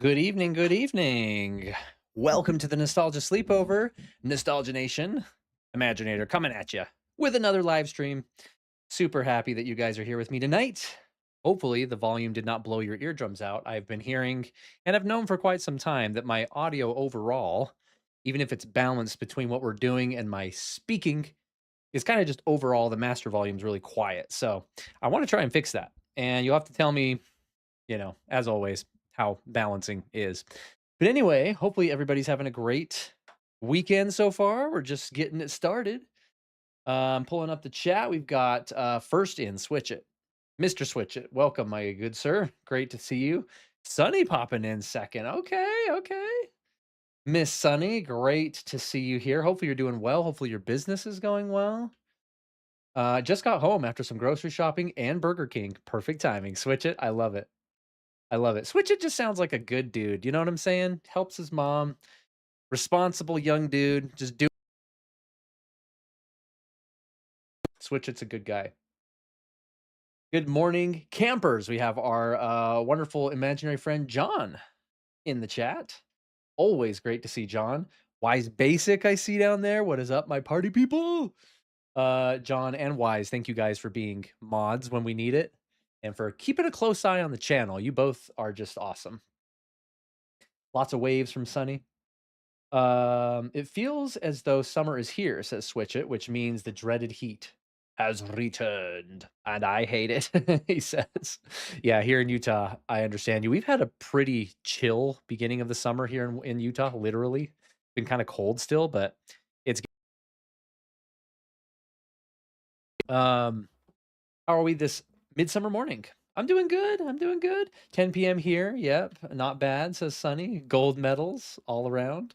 Good evening, good evening. Welcome to the Nostalgia Sleepover, Nostalgia Nation, Imaginator coming at you with another live stream. Super happy that you guys are here with me tonight. Hopefully, the volume did not blow your eardrums out. I've been hearing and I've known for quite some time that my audio overall, even if it's balanced between what we're doing and my speaking, is kind of just overall the master volume is really quiet. So I want to try and fix that. And you'll have to tell me, as always, how balancing is. But anyway, hopefully everybody's having a great weekend so far. We're just getting it started. Pulling up the chat. We've got first in Switch It. Mr. Switch It. Welcome, my good sir. Great to see you. Sunny popping in second. Okay, okay. Miss Sunny, great to see you here. Hopefully you're doing well. Hopefully your business is going well. Just got home after some grocery shopping and Burger King. Perfect timing. Switch It. I love it. I love it. Switch It just sounds like a good dude. You know what I'm saying? Helps his mom. Responsible young dude. Just do Switch It's a good guy. Good morning, campers. We have our wonderful imaginary friend John in the chat. Always great to see John. Wise Basic, I see down there. What is up, my party people? John and Wise, thank you guys for being mods when we need it and for keeping a close eye on the channel. You both are just awesome. Lots of waves from Sunny. It feels as though summer is here, says Switch It, which means the dreaded heat has returned, and I hate it, he says. Yeah, here in Utah, I understand you. We've had a pretty chill beginning of the summer here in Utah, literally. Been kind of cold still, but it's um how are we this midsummer morning? I'm doing good. I'm doing good. 10 p.m. here. Yep, not bad, says Sunny. Gold medals all around.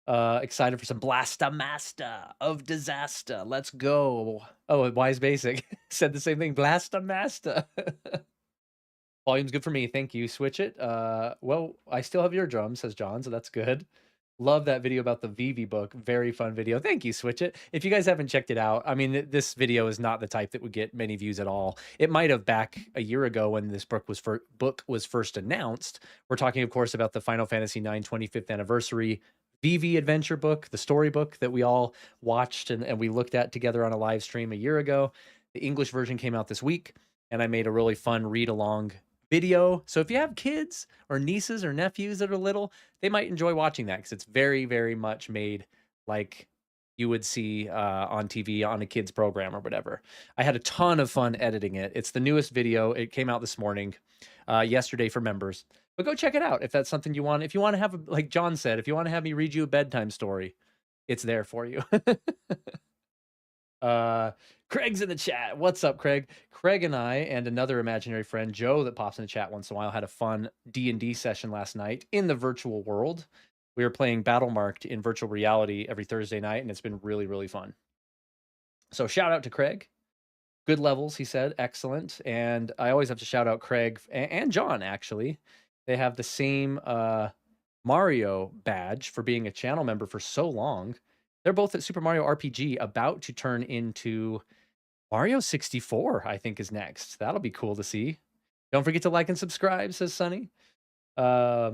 Excited for some Blasta Master of Disaster. Let's go. Oh, Wise Basic said the same thing. Blasta Master. Volume's good for me. Thank you. Switch it. Well, I still have your drum, says John, so that's good. Love that video about the Vivi book. Very fun video. Thank you, Switch It. If you guys haven't checked it out, I mean, this video is not the type that would get many views at all. It might have back a year ago when this book was first announced. We're talking, of course, about the Final Fantasy IX 25th anniversary Vivi adventure book, the storybook that we all watched and we looked at together on a live stream a year ago. The English version came out this week, and I made a really fun read along video. So if you have kids or nieces or nephews that are little, they might enjoy watching that because it's very, very much made like you would see on TV on a kids program or whatever. I had a ton of fun editing it. It's the newest video. It came out this morning, yesterday for members. But go check it out if that's something you want. If you want to have, like John said, if you want to have me read you a bedtime story, it's there for you. Uh, Craig's in the chat. What's up, Craig? Craig and I and another imaginary friend, Joe, that pops in the chat once in a while, had a fun D&D session last night in the virtual world. We were playing Battle Marked in virtual reality every Thursday night, and it's been really, really fun. So shout out to Craig. Good levels, he said. Excellent. And I always have to shout out Craig and John, actually. They have the same Mario badge for being a channel member for so long. They're both at Super Mario RPG, about to turn into Mario 64, I think, is next. That'll be cool to see. Don't forget to like and subscribe, says Sunny. By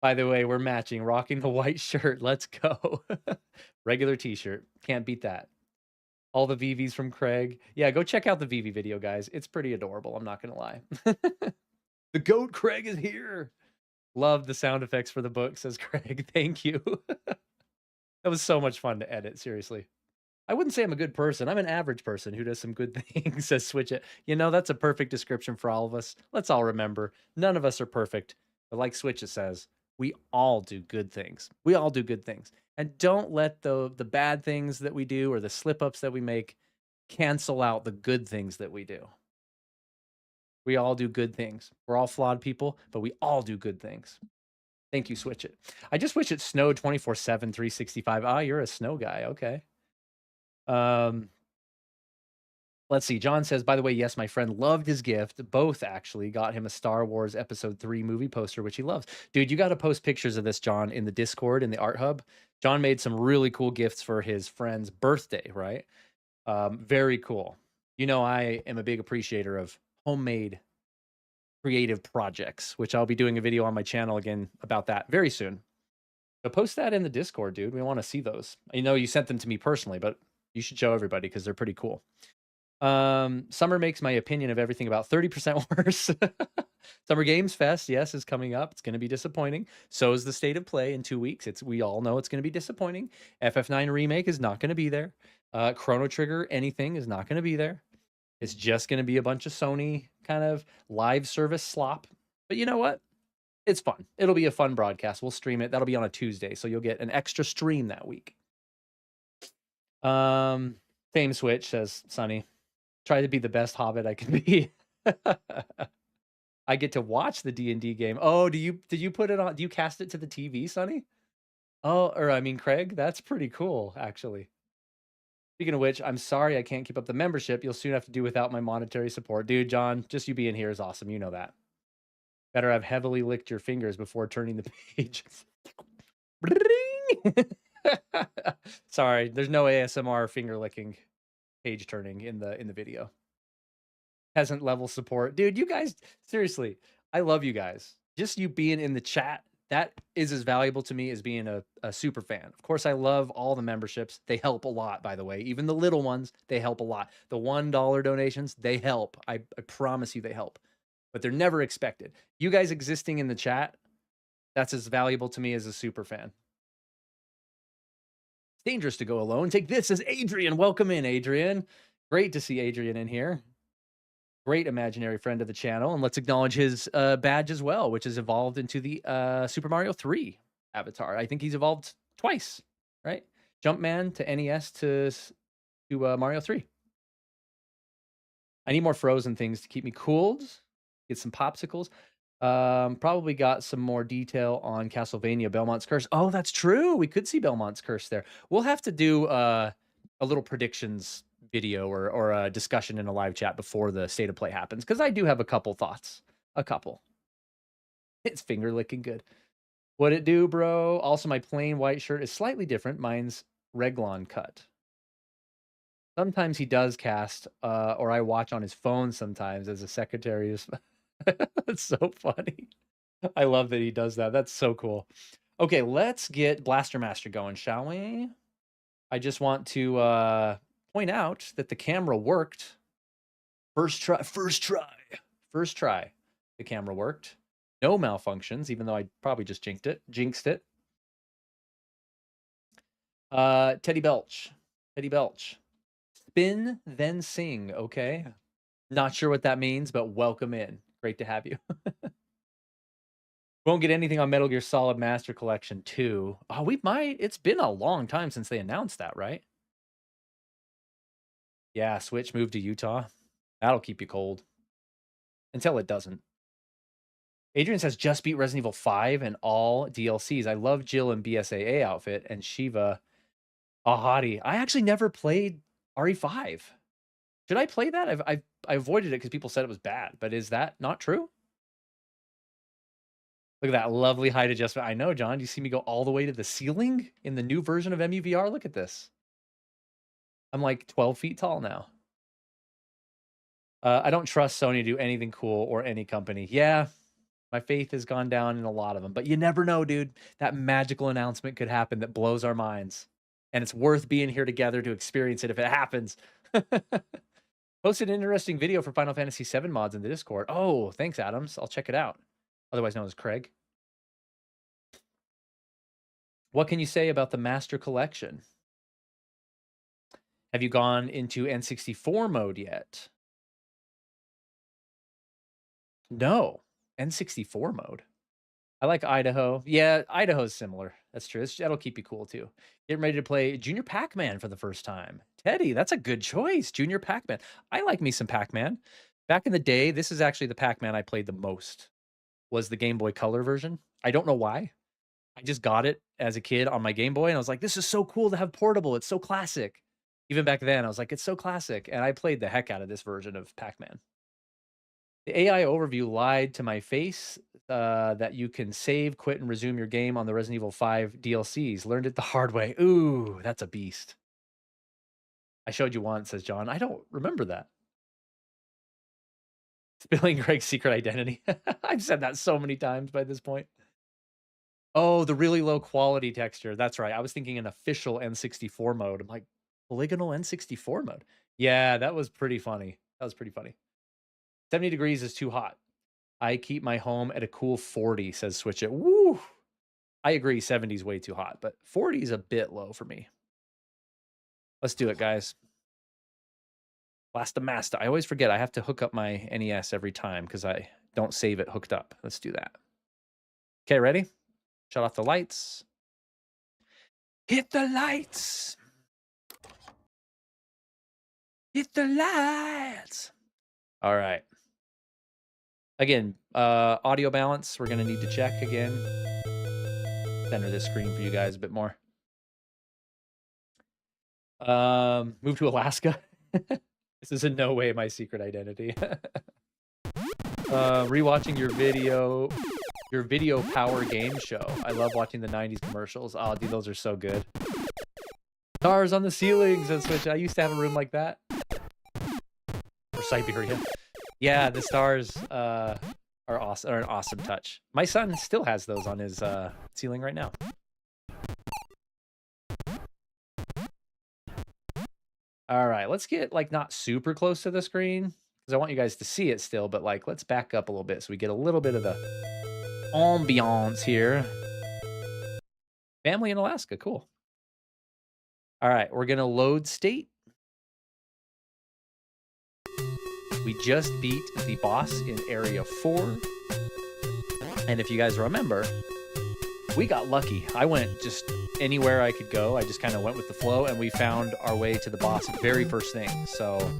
the way, we're matching, rocking the white shirt. Let's go. Regular t-shirt. Can't beat that. All the VVs from Craig. Yeah, go check out the VV video, guys. It's pretty adorable. I'm not going to lie. The GOAT Craig is here. Love the sound effects for the book, says Craig. Thank you. That was so much fun to edit, seriously. I wouldn't say I'm a good person. I'm an average person who does some good things, says Switch It. You know, that's a perfect description for all of us. Let's all remember, none of us are perfect. But like Switch It says, we all do good things. We all do good things. And don't let the bad things that we do or the slip-ups that we make cancel out the good things that we do. We all do good things. We're all flawed people, but we all do good things. Thank you, Switch It. I just wish it snowed 24/7, 365. Ah, you're a snow guy. Okay. Let's see. John says, by the way, yes, my friend loved his gift. Both actually got him a Star Wars Episode 3 movie poster, which he loves. Dude, you got to post pictures of this, John, in the Discord, in the Art Hub. John made some really cool gifts for his friend's birthday, right? Very cool. You know, I am a big appreciator of homemade creative projects, which I'll be doing a video on my channel again about that very soon. So post that in the Discord, dude. We want to see those. I know you sent them to me personally, but you should show everybody because they're pretty cool. Summer makes my opinion of everything about 30% worse. Summer Games Fest, yes, is coming up. It's going to be disappointing. So is the State of Play in 2 weeks. We all know it's going to be disappointing. FF9 Remake is not going to be there. Chrono Trigger anything is not going to be there. It's just going to be a bunch of Sony kind of live service slop. But you know what? It's fun. It'll be a fun broadcast. We'll stream it. That'll be on a Tuesday, so you'll get an extra stream that week. Fame Switch, says Sunny. Try to be the best Hobbit I can be. I get to watch the D&D game. Oh, did you put it on? Do you cast it to the TV, Sonny? Oh, or I mean, Craig, that's pretty cool, actually. Speaking of which, I'm sorry I can't keep up the membership. You'll soon have to do without my monetary support. Dude, John, just you being here is awesome. You know that. Better have heavily licked your fingers before turning the page. Sorry, there's no ASMR finger licking page turning in the video. Peasant level support. Dude, you guys, seriously, I love you guys. Just you being in the chat, that is as valuable to me as being a super fan. Of course, I love all the memberships. They help a lot, by the way. Even the little ones, they help a lot. The $1 donations, they help. I promise you they help. But they're never expected. You guys existing in the chat, that's as valuable to me as a super fan. It's dangerous to go alone. Take this as Adrian. Welcome in, Adrian. Great to see Adrian in here. Great imaginary friend of the channel. And let's acknowledge his badge as well, which has evolved into the Super Mario 3 avatar. I think he's evolved twice, right? Jumpman to NES to Mario 3. I need more frozen things to keep me cooled. Get some popsicles. Probably got some more detail on Castlevania Belmont's Curse. Oh, that's true. We could see Belmont's Curse there. We'll have to do a little predictions video or a discussion in a live chat before the State of Play happens, because I do have a couple thoughts. A couple. It's finger licking good. What it do, bro? Also, my plain white shirt is slightly different. Mine's Reglon cut. Sometimes he does cast, or I watch on his phone sometimes as a secretary. That's so funny. I love that he does that. That's so cool. Okay, let's get Blaster Master going, shall we? I just want to point out that the camera worked. First try. The camera worked. No malfunctions, even though I probably just jinxed it. Teddy Belch. Spin, then sing, okay? Not sure what that means, but welcome in. Great to have you. Won't get anything on Metal Gear Solid Master Collection 2. Oh, we might. It's been a long time since they announced that, right? Yeah, Switch moved to Utah. That'll keep you cold. Until it doesn't. Adrian says, just beat Resident Evil 5 and all DLCs. I love Jill in BSAA outfit and Shiva Ahadi. I actually never played RE5. Should I play that? I avoided it because people said it was bad, but is that not true? Look at that lovely height adjustment. I know, John. Do you see me go all the way to the ceiling in the new version of MUVR? Look at this. I'm like 12 feet tall now. I don't trust Sony to do anything cool or any company. Yeah, my faith has gone down in a lot of them. But you never know, dude. That magical announcement could happen that blows our minds. And it's worth being here together to experience it if it happens. Posted an interesting video for Final Fantasy VII mods in the Discord. Oh, thanks, Adams. I'll check it out. Otherwise known as Craig. What can you say about the Master Collection? Have you gone into N64 mode yet? No. N64 mode. I like Idaho. Yeah, Idaho's similar. That's true. That'll keep you cool too. Getting ready to play Junior Pac-Man for the first time. Teddy, that's a good choice. Junior Pac-Man. I like me some Pac-Man. Back in the day, this is actually the Pac-Man I played the most. Was the Game Boy Color version. I don't know why. I just got it as a kid on my Game Boy, and I was like, this is so cool to have portable. It's so classic. Even back then, I was like, it's so classic. And I played the heck out of this version of Pac-Man. The AI overview lied to my face that you can save, quit, and resume your game on the Resident Evil 5 DLCs. Learned it the hard way. Ooh, that's a beast. I showed you once, says John. I don't remember that. Spilling Greg's secret identity. I've said that so many times by this point. Oh, the really low quality texture. That's right. I was thinking an official N64 mode. I'm like, polygonal N64 mode. Yeah, that was pretty funny. That was pretty funny. 70 degrees is too hot. I keep my home at a cool 40, says Switch It. Woo! I agree, 70 is way too hot, but 40 is a bit low for me. Let's do it, guys. Blast the Master. I always forget I have to hook up my NES every time because I don't save it hooked up. Let's do that. Okay, ready? Shut off the lights. Hit the lights. Hit the lights. All right. Again, audio balance, we're going to need to check again. Center this screen for you guys a bit more. Move to Alaska. This is in no way my secret identity. Rewatching your video power game show. I love watching the 90s commercials. Oh, dude, those are so good. Stars on the ceilings and Switch. I used to have a room like that. Or Siberia. Yeah, the stars are awesome. Are an awesome touch. My son still has those on his ceiling right now. All right, let's get like not super close to the screen because I want you guys to see it still, but like let's back up a little bit so we get a little bit of the ambiance here. Family in Alaska, cool. All right, we're gonna load state. We just beat the boss in area 4. And if you guys remember, we got lucky. I went just anywhere I could go. I just kind of went with the flow and we found our way to the boss very first thing. So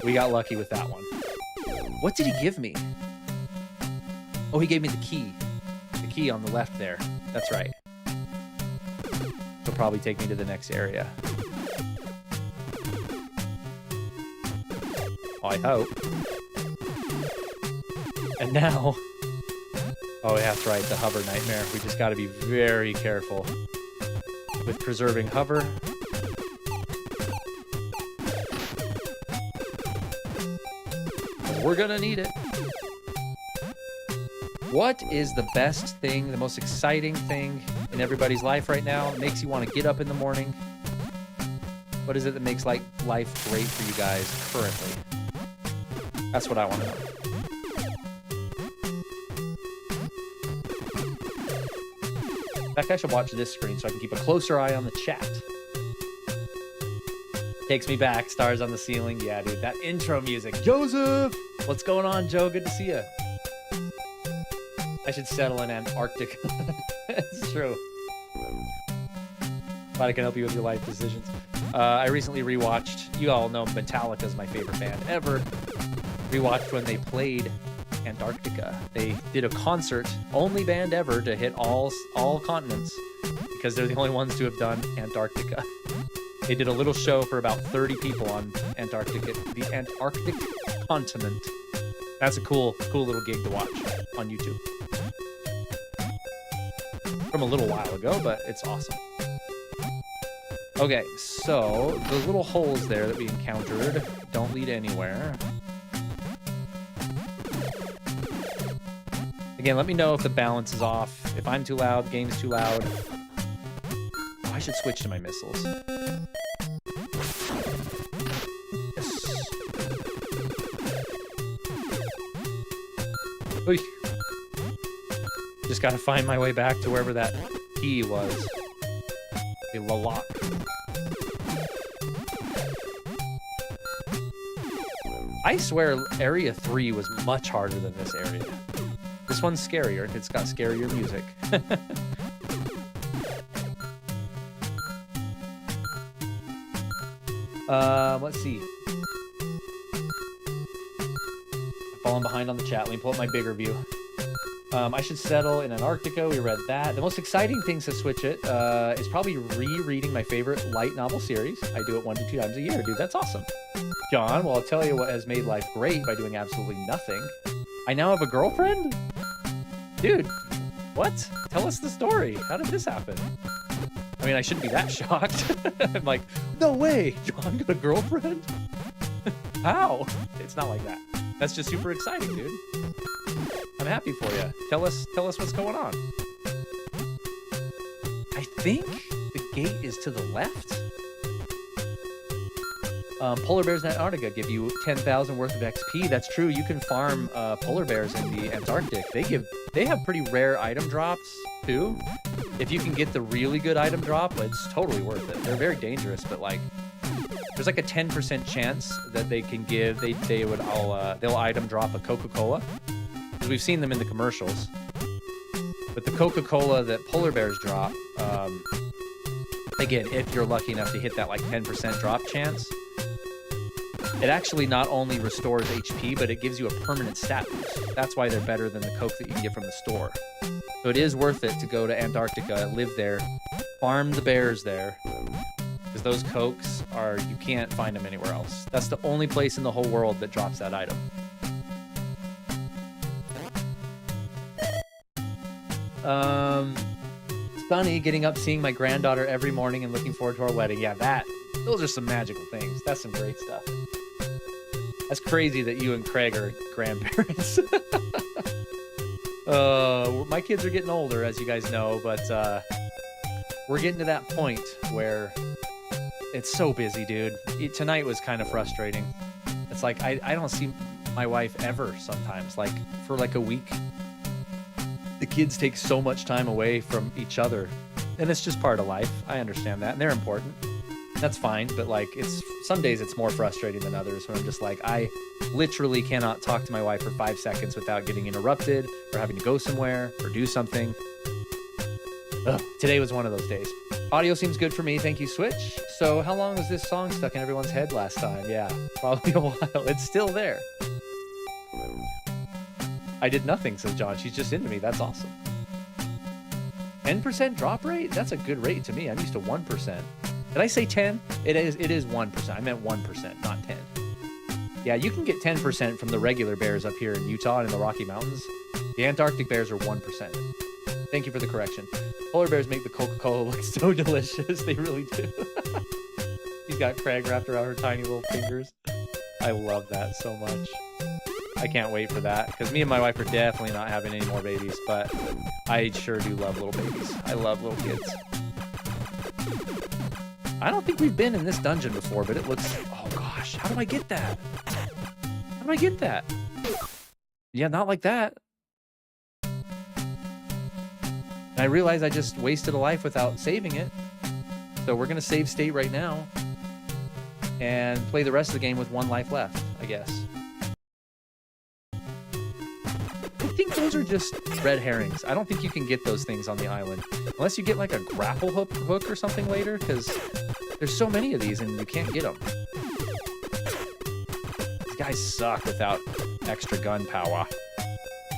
we got lucky with that one. What did he give me? Oh, he gave me the key. The key on the left there. That's right. He'll probably take me to the next area. I hope. And now, oh, that's right, the hover nightmare. We just got to be very careful with preserving hover. We're gonna need it. What is the best thing, the most exciting thing in everybody's life right now? It makes you want to get up in the morning. What is it that makes life great for you guys currently? That's what I want to know. In fact, I should watch this screen so I can keep a closer eye on the chat. Takes me back, stars on the ceiling. Yeah, dude, that intro music. Joseph! What's going on, Joe? Good to see you. I should settle in Antarctica. It's true. Glad I can help you with your life decisions. I recently rewatched, you all know Metallica's my favorite band ever. Rewatched when they played Antarctica. They did a concert, only band ever to hit all continents, because they're the only ones to have done Antarctica. They did a little show for about 30 people on Antarctica, the Antarctic continent. That's a cool little gig to watch on YouTube. From a little while ago, but it's awesome. Okay, so the little holes there that we encountered don't lead anywhere. Again, let me know if the balance is off. If I'm too loud, game's too loud. Oh, I should switch to my missiles. Yes. Oy. Just gotta find my way back to wherever that key was. A lock. I swear Area 3 was much harder than this area. This one's scarier. It's got scarier music. Let's see. I'm falling behind on the chat. Let me pull up my bigger view. I should settle in Antarctica. We read that. The most exciting thing to Switch It is probably rereading my favorite light novel series. I do it 1 to 2 times a year. Dude, that's awesome. John, well, I'll tell you what has made life great by doing absolutely nothing. I now have a girlfriend? Dude, what? Tell us the story. How did this happen? I mean, I shouldn't be that shocked. I'm like, no way, John got a girlfriend? How? It's not like that. That's just super exciting, dude. I'm happy for you. Tell us what's going on. I think the gate is to the left. Polar bears in Antarctica give you 10,000 worth of XP. That's true. You can farm polar bears in the Antarctic. They have pretty rare item drops too. If you can get the really good item drop, it's totally worth it. They're very dangerous, but like there's like a 10% chance that they can give they'll item drop a Coca-Cola. Because we've seen them in the commercials. But the Coca-Cola that polar bears drop, again, if you're lucky enough to hit that like 10% drop chance, it actually not only restores HP, but it gives you a permanent stat boost. That's why they're better than the Coke that you can get from the store. So it is worth it to go to Antarctica, live there, farm the bears there. Because those Cokes you can't find them anywhere else. That's the only place in the whole world that drops that item. Sunny, getting up, seeing my granddaughter every morning and looking forward to our wedding. Yeah, those are some magical things. That's some great stuff. That's crazy that you and Craig are grandparents. My kids are getting older, as you guys know, but we're getting to that point where it's so busy, dude. Tonight was kind of frustrating. It's like I don't see my wife ever sometimes, like for like a week. The kids take so much time away from each other, and it's just part of life. I understand that, and they're important. That's fine, but like some days it's more frustrating than others when I'm just like, I literally cannot talk to my wife for 5 seconds without getting interrupted or having to go somewhere or do something. Ugh, today was one of those days. Audio seems good for me. Thank you, Switch. So how long was this song stuck in everyone's head last time? Yeah, probably a while. It's still there. I did nothing, says John. She's just into me. That's awesome. 10% drop rate? That's a good rate to me. I'm used to 1%. Did I say 10? It is 1%. I meant 1%, not 10. Yeah, you can get 10% from the regular bears up here in Utah and in the Rocky Mountains. The Antarctic bears are 1%. Thank you for the correction. Polar bears make the Coca-Cola look so delicious. They really do. She's got Craig wrapped around her tiny little fingers. I love that so much. I can't wait for that, because me and my wife are definitely not having any more babies, but I sure do love little babies. I love little kids. I don't think we've been in this dungeon before, but it looks... Oh gosh, how do I get that? How do I get that? Yeah, not like that. And I realize I just wasted a life without saving it. So we're going to save state right now and play the rest of the game with 1 life left, I guess. I think those are just red herrings. I don't think you can get those things on the island. Unless you get like a grapple hook or something later, because there's so many of these and you can't get them. These guys suck without extra gun power.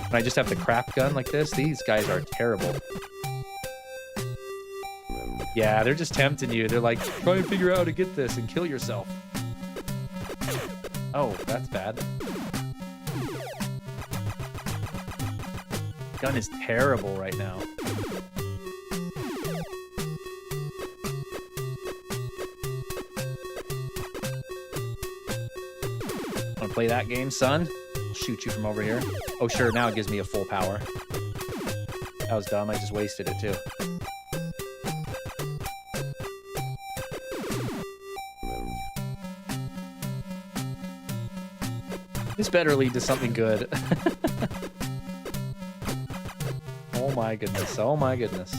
When I just have the crap gun like this, these guys are terrible. Yeah, they're just tempting you. They're like, try and figure out how to get this and kill yourself. Oh, that's bad. Gun is terrible right now. Wanna play that game, son? I'll shoot you from over here. Oh, sure, now it gives me a full power. That was dumb, I just wasted it too. This better lead to something good. Oh my goodness, oh my goodness.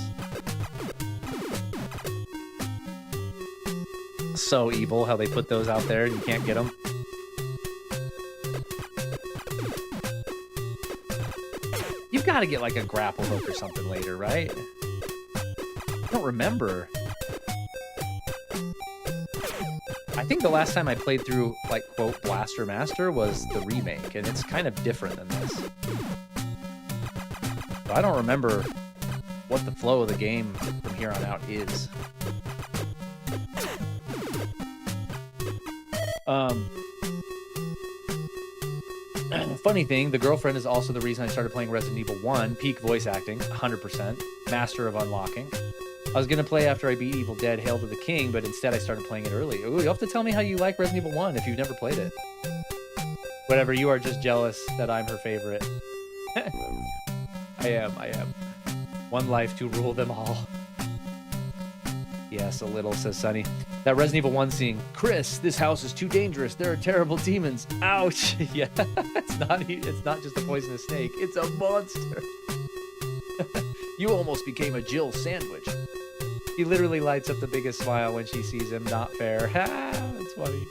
So evil how they put those out there and you can't get them. You've got to get like a grapple hook or something later, right? I don't remember. I think the last time I played through, like, quote, Blaster Master was the remake, and it's kind of different than this. But I don't remember what the flow of the game from here on out is. Funny thing, the girlfriend is also the reason I started playing Resident Evil 1. Peak voice acting, 100%. Master of unlocking. I was going to play after I beat Evil Dead Hail to the King, but instead I started playing it early. Ooh, you'll have to tell me how you like Resident Evil 1 if you've never played it. Whatever, you are just jealous that I'm her favorite. I am. One life to rule them all. Yes, a little, says Sunny. That Resident Evil 1 scene. Chris, this house is too dangerous. There are terrible demons. Ouch. Yeah, it's not just a poisonous snake. It's a monster. You almost became a Jill sandwich. He literally lights up the biggest smile when she sees him. Not fair. That's funny.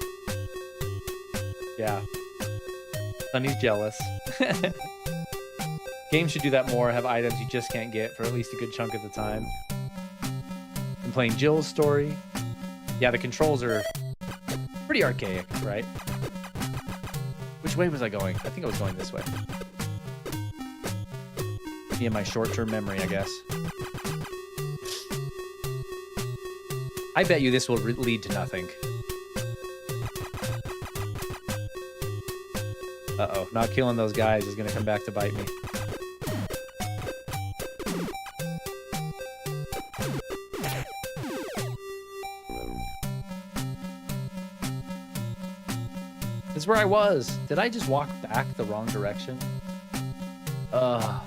Yeah. Sunny's jealous. Games should do that more. Have items you just can't get for at least a good chunk of the time. I'm playing Jill's story. Yeah, the controls are pretty archaic, right? Which way was I going? I think I was going this way. Me and my short-term memory, I guess. I bet you this will lead to nothing. Uh-oh, not killing those guys is going to come back to bite me. This is where I was. Did I just walk back the wrong direction? Ugh.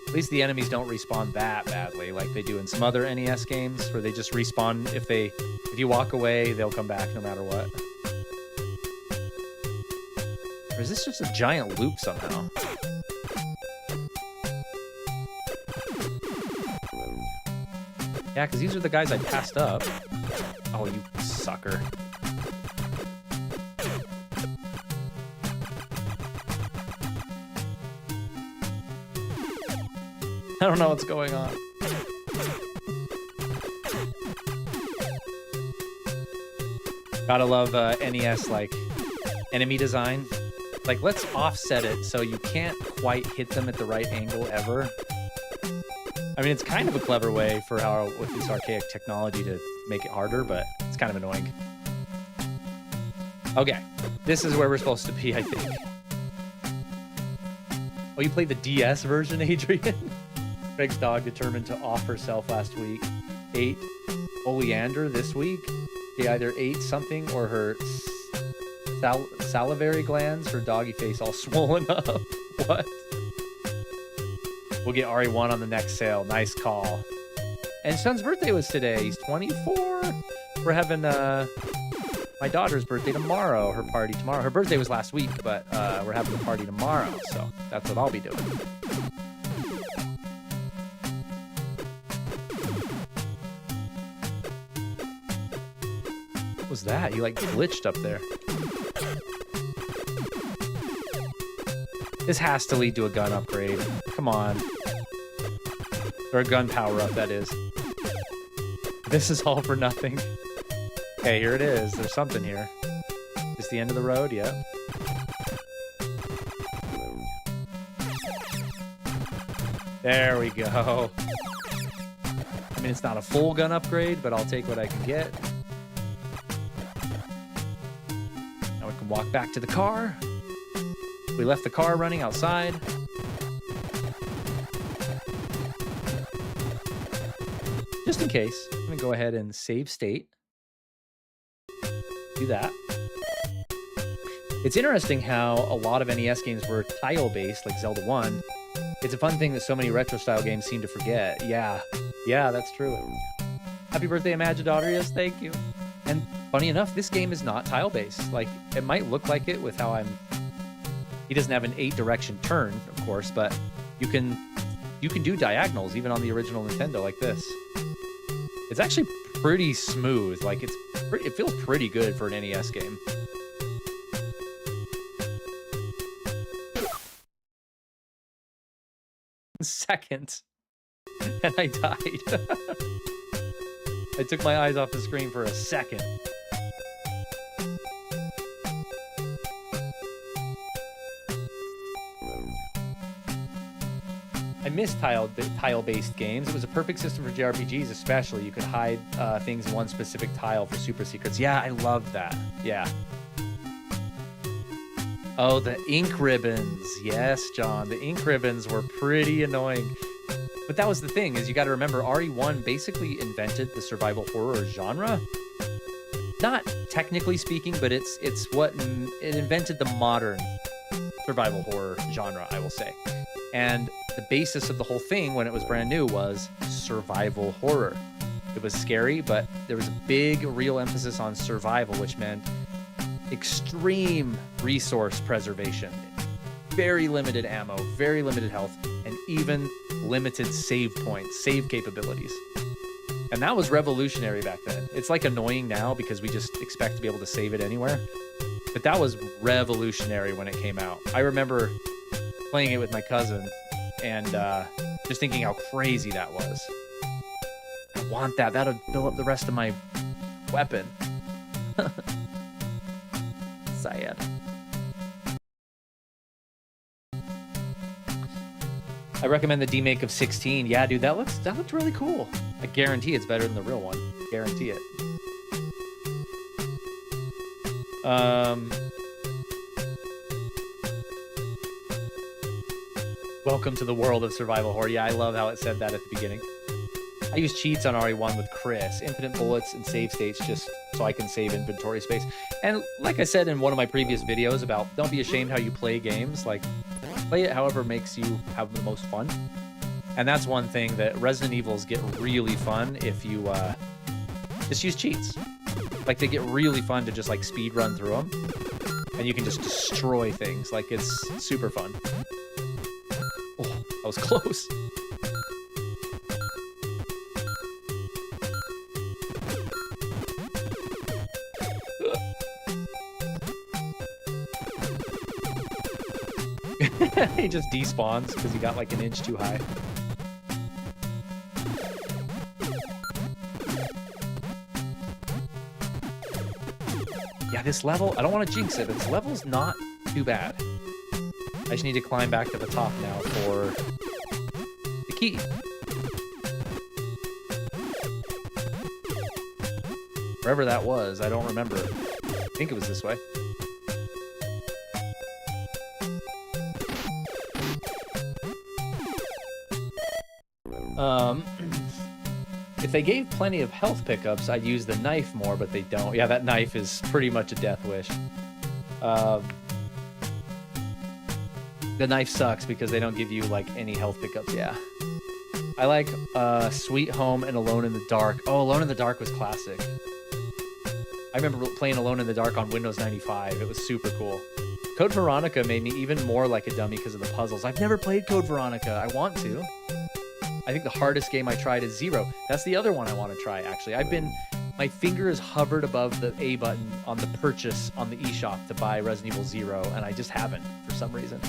At least the enemies don't respawn that badly like they do in some other NES games where they just respawn if you walk away, they'll come back no matter what. Or is this just a giant loop somehow? Yeah, because these are the guys I passed up. Oh, you sucker. I don't know what's going on. Gotta love NES, like, enemy design. Like, let's offset it so you can't quite hit them at the right angle ever. I mean, it's kind of a clever way for how, with this archaic technology, to make it harder, but it's kind of annoying. Okay, this is where we're supposed to be, I think. Oh, you played the DS version, Adrian? Craig's dog determined to off herself last week. Ate oleander this week. She either ate something or her salivary glands, her doggy face all swollen up. What? We'll get RE1 on the next sale. Nice call. And Son's birthday was today. He's 24. We're having my daughter's birthday tomorrow. Her party tomorrow. Her birthday was last week, but we're having a party tomorrow. So that's what I'll be doing. What was that? You like glitched up there. This has to lead to a gun upgrade. Come on. Or a gun power up, that is. This is all for nothing. Okay, here it is. There's something here. Is this the end of the road? Yeah. There we go. I mean, it's not a full gun upgrade, but I'll take what I can get. Now we can walk back to the car. We left the car running outside. Just in case, I'm going to go ahead and save state. Do that. It's interesting how a lot of NES games were tile-based, like Zelda 1. It's a fun thing that so many retro-style games seem to forget. Yeah, that's true. Happy birthday, Imaginodarius. Thank you. And funny enough, this game is not tile-based. Like, it might look like it with how I'm... He doesn't have an 8-direction turn, of course, but you can do diagonals even on the original Nintendo like this. It's actually pretty smooth. Like, it feels pretty good for an NES game. Second, and I died. I took my eyes off the screen for a second. I miss tile-based games. It was a perfect system for JRPGs, especially. You could hide things in one specific tile for super secrets. Yeah, I loved that. Yeah. Oh, the ink ribbons. Yes, John. The ink ribbons were pretty annoying. But that was the thing, is you got to remember RE1 basically invented the survival horror genre. Not technically speaking, but it invented the modern survival horror genre, I will say. And the basis of the whole thing when it was brand new was survival horror. It was scary, but there was a big real emphasis on survival, which meant extreme resource preservation, very limited ammo, very limited health, and even limited save points, save capabilities. And that was revolutionary back then. It's like annoying now because we just expect to be able to save it anywhere. But that was revolutionary when it came out. I remember playing it with my cousin and just thinking how crazy that was. I want that. That'll fill up the rest of my weapon. Sad. I recommend the demake of 16. Yeah, dude, that looked really cool. I guarantee it's better than the real one. Guarantee it. Welcome to the world of survival horror. Yeah, I love how it said that at the beginning. I use cheats on RE1 with Chris. Infinite bullets and save states just so I can save inventory space. And like I said in one of my previous videos about don't be ashamed how you play games. Like, play it however makes you have the most fun. And that's one thing that Resident Evils get really fun if you just use cheats. Like, they get really fun to just like speed run through them. And you can just destroy things. Like, it's super fun. Oh, that was close. He just despawns because he got like an inch too high. Yeah, this level, I don't want to jinx it, but this level's not too bad. I just need to climb back to the top now for the key. Wherever that was, I don't remember. I think it was this way. If they gave plenty of health pickups, I'd use the knife more, but they don't. Yeah, that knife is pretty much a death wish. The knife sucks because they don't give you, like, any health pickups, yeah. I like Sweet Home and Alone in the Dark. Oh, Alone in the Dark was classic. I remember playing Alone in the Dark on Windows 95. It was super cool. Code Veronica made me even more like a dummy because of the puzzles. I've never played Code Veronica. I want to. I think the hardest game I tried is Zero. That's the other one I want to try, actually. My finger is hovered above the A button on the purchase on the eShop to buy Resident Evil Zero, and I just haven't for some reason.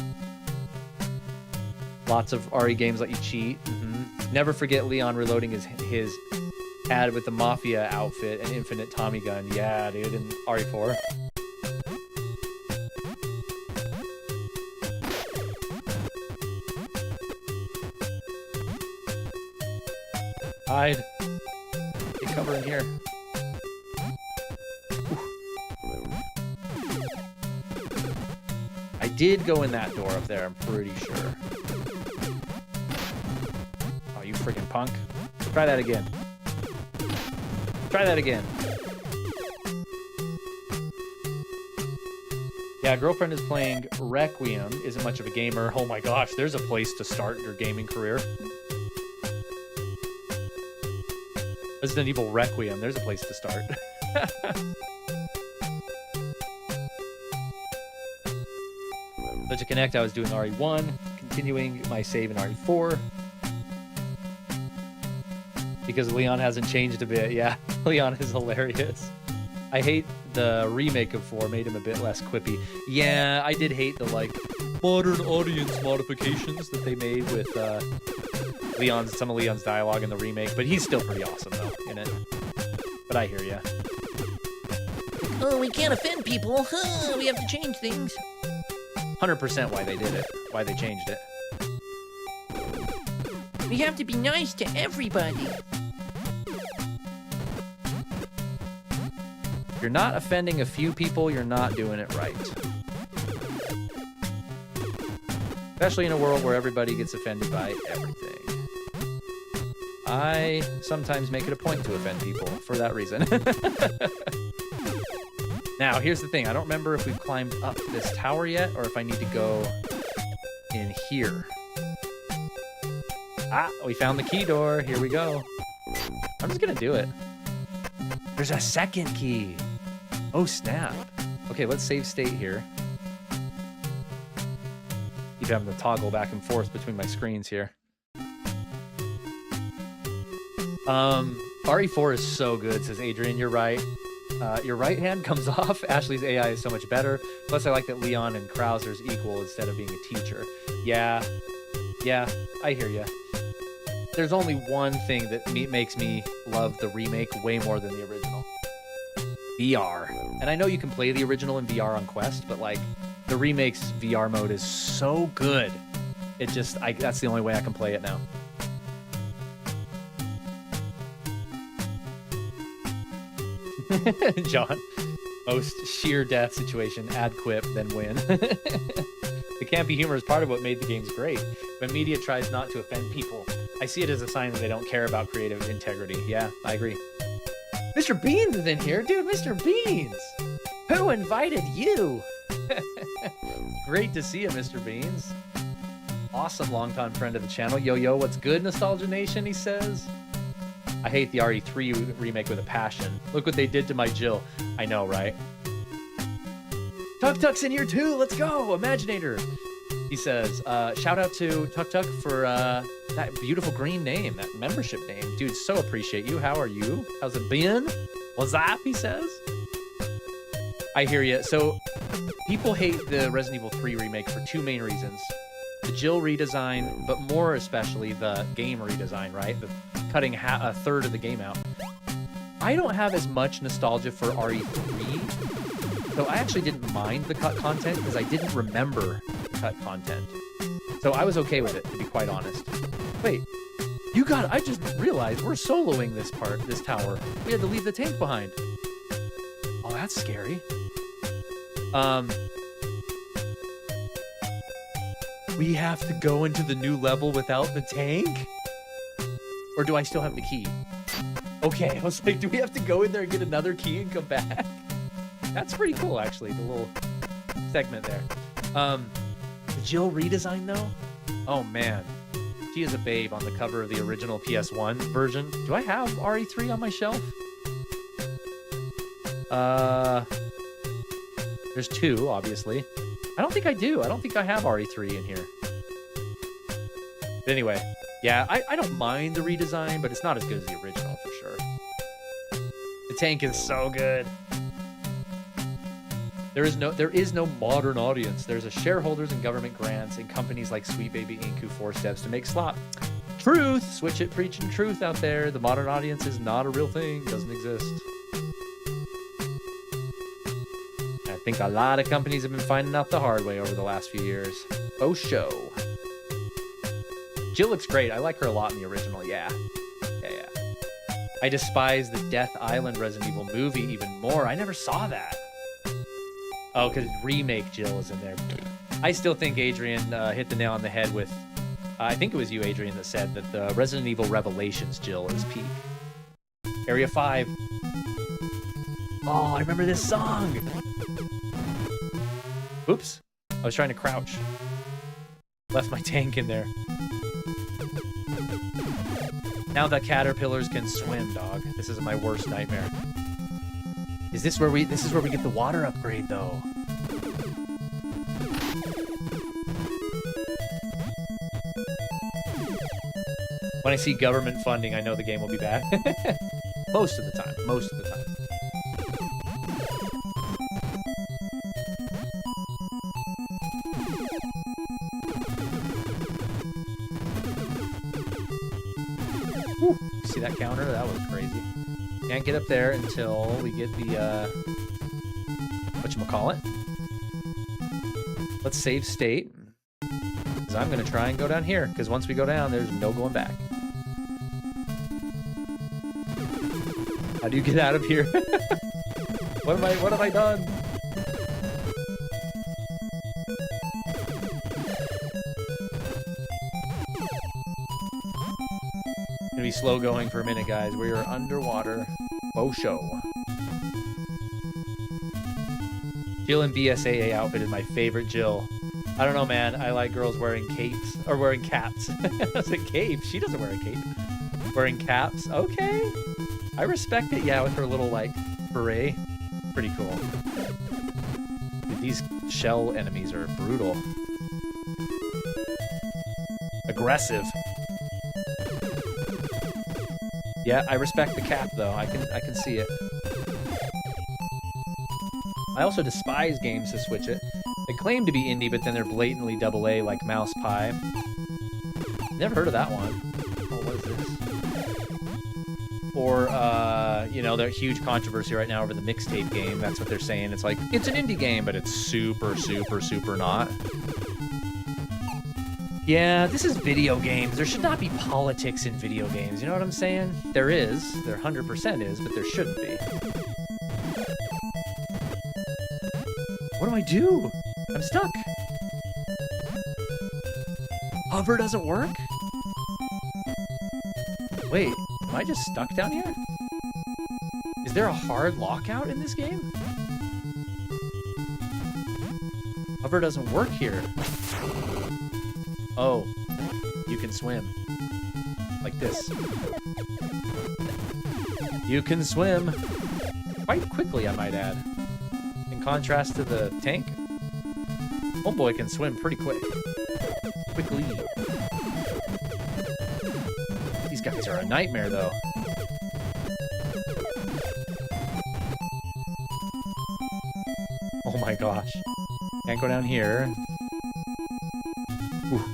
Lots of RE games let you cheat. Never forget Leon reloading his ad with the Mafia outfit and infinite Tommy gun. Yeah, dude, in RE4. Hide. Get cover in here. I did go in that door up there, I'm pretty sure. Oh, you freaking punk. Try that again. Try that again. Yeah, girlfriend is playing Requiem. Isn't much of a gamer. Oh my gosh, there's a place to start your gaming career. Resident Evil Requiem. There's a place to start. So to connect, I was doing RE1, continuing my save in RE4. Because Leon hasn't changed a bit. Yeah, Leon is hilarious. I hate the remake of 4, made him a bit less quippy. Yeah, I did hate the, like, modern audience modifications that they made with some of Leon's dialogue in the remake, but he's still pretty awesome, though, in it. But I hear ya. Oh, we can't offend people. We have to change things. 100% why they did it. Why they changed it. We have to be nice to everybody. If you're not offending a few people, you're not doing it right. Especially in a world where everybody gets offended by everything. I sometimes make it a point to offend people for that reason. Now, here's the thing. I don't remember if we've climbed up this tower yet or if I need to go in here. Ah, we found the key door. Here we go. I'm just gonna do it. There's a second key. Oh, snap. Okay, let's save state here. Keep having to toggle back and forth between my screens here. RE4 is so good, says Adrian. You're right. Your right hand comes off. Ashley's AI is so much better. Plus, I like that Leon and Krauser's equal instead of being a teacher. Yeah, I hear you. There's only one thing that makes me love the remake way more than the original. VR. And I know you can play the original in VR on Quest, but like the remake's VR mode is so good. It just, that's the only way I can play it now. John, most sheer death situation, add quip, then win. The campy humor is part of what made the games great. When media tries not to offend people, I see it as a sign that they don't care about creative integrity. Yeah, I agree. Mr. Beans is in here. Dude, Mr. Beans! Who invited you? Great to see you, Mr. Beans. Awesome longtime friend of the channel. Yo, what's good, Nostalgia Nation, he says. I hate the RE3 remake with a passion. Look what they did to my Jill. I know, right? Tuk Tuk's in here too. Let's go, Imaginator. He says, shout out to Tuk Tuk for that beautiful green name, that membership name. Dude, so appreciate you. How are you? How's it been? What's up, he says. I hear you. So people hate the Resident Evil 3 remake for two main reasons. The Jill redesign, but more especially the game redesign, right? The cutting a third of the game out. I don't have as much nostalgia for RE3, so I actually didn't mind the cut content because I didn't remember the cut content. So I was okay with it, to be quite honest. Wait, I just realized we're soloing this tower. We had to leave the tank behind. Oh, that's scary. We have to go into the new level without the tank? Or do I still have the key? Okay, I was like, do we have to go in there and get another key and come back? That's pretty cool, actually, the little segment there. The Jill redesign, though? Oh, man. She is a babe on the cover of the original PS1 version. Do I have RE3 on my shelf? There's two, obviously. I don't think I do. I don't think I have RE3 in here. But anyway, yeah, I don't mind the redesign, but it's not as good as the original for sure. The tank is so good. There is no modern audience. There's a shareholders and government grants and companies like Sweet Baby Inc. who force devs to make slop. Truth! Switch it, preaching truth out there. The modern audience is not a real thing. Doesn't exist. I think a lot of companies have been finding out the hard way over the last few years. Oh, show. Jill looks great. I like her a lot in the original. Yeah. I despise the Death Island Resident Evil movie even more. I never saw that. Oh, because remake Jill is in there. I still think Adrian hit the nail on the head with... I think it was you, Adrian, that said that the Resident Evil Revelations Jill is peak. Area 5. Oh, I remember this song! Oops. I was trying to crouch. Left my tank in there. Now the caterpillars can swim, dog. This is my worst nightmare. This is where we get the water upgrade, though. When I see government funding, I know the game will be bad. Most of the time. Whew. See that counter? That was crazy. Can't get up there until we get the, whatchamacallit. Let's save state. Because I'm going to try and go down here. Because once we go down, there's no going back. How do you get out of here? What have I done? Gonna be slow going for a minute, guys. We are underwater. Bo show. Jill in BSAA outfit is my favorite Jill. I don't know, man. I like girls wearing capes or wearing caps. I was like, cape? She doesn't wear a cape. Wearing caps. Okay. I respect it. Yeah, with her little like beret. Pretty cool. Dude, these shell enemies are brutal. Aggressive. Yeah, I respect the cap though. I can see it. I also despise games to Switch it. They claim to be indie, but then they're blatantly AA like Mouse Pie. Never heard of that one. Oh, what is this? Or, you know, there's huge controversy right now over the mixtape game. That's what they're saying. It's like, it's an indie game, but it's super, super, super not. Yeah, this is video games. There should not be politics in video games. You know what I'm saying? There is. There 100% is, but there shouldn't be. What do I do? I'm stuck. Hover doesn't work? Wait, am I just stuck down here? Is there a hard lockout in this game? Hover doesn't work here. Oh, you can swim. Like this. You can swim. Quite quickly, I might add. In contrast to the tank, homeboy can swim pretty quick. Quickly. These guys are a nightmare, though. Oh my gosh. Can't go down here. Ooh.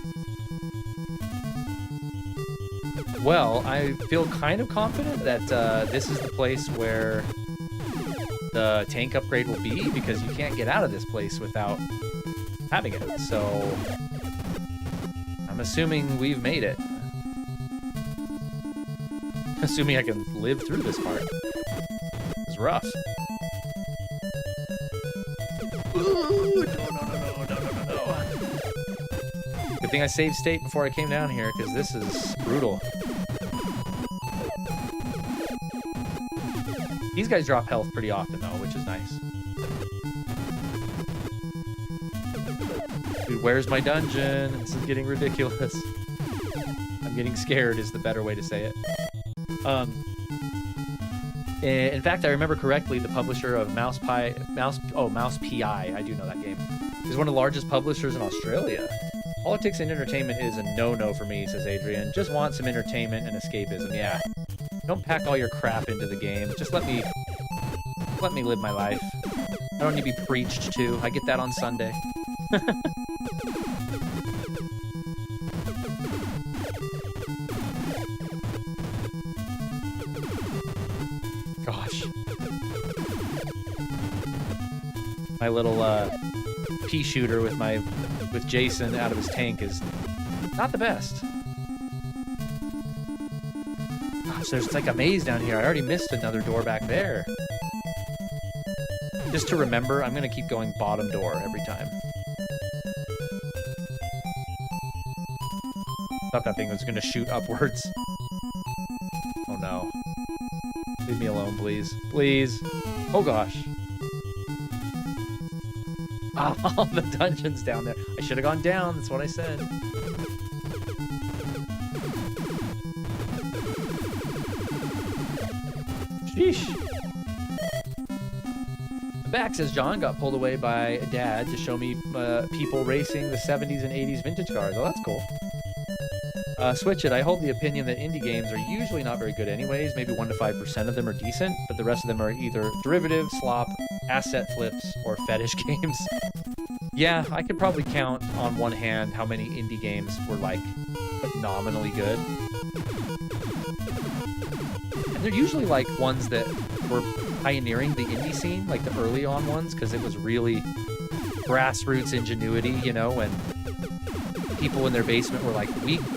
Well, I feel kind of confident that this is the place where the tank upgrade will be, because you can't get out of this place without having it. So I'm assuming we've made it. Assuming I can live through this part. It's rough. Ooh, no. Good thing I saved state before I came down here, because this is brutal. These guys drop health pretty often, though, which is nice. Dude, where's my dungeon? This is getting ridiculous. I'm getting scared is the better way to say it. In fact, I remember correctly, the publisher of Mouse PI, I do know that game, is one of the largest publishers in Australia. Politics and entertainment is a no-no for me, says Adrian. Just want some entertainment and escapism, yeah. Don't pack all your crap into the game. Just let me live my life. I don't need to be preached to. I get that on Sunday. Gosh. My little pea shooter with Jason out of his tank is not the best. Gosh, there's like a maze down here. I already missed another door back there. Just to remember, I'm gonna keep going bottom door every time. Thought that thing was gonna shoot upwards. Oh no. Leave me alone, please. Please. Oh gosh. Oh, the dungeon's down there. I should have gone down, that's what I said. Sheesh. Back, says John, got pulled away by Dad to show me people racing the 70s and 80s vintage cars. Oh, that's cool. Switch it. I hold the opinion that indie games are usually not very good anyways. Maybe 1 to 5% of them are decent, but the rest of them are either derivative, slop, asset flips, or fetish games. Yeah, I could probably count on one hand how many indie games were, like, phenomenally good. And they're usually, like, ones that were pioneering the indie scene, like the early on ones, because it was really grassroots ingenuity, you know, and people in their basement were like,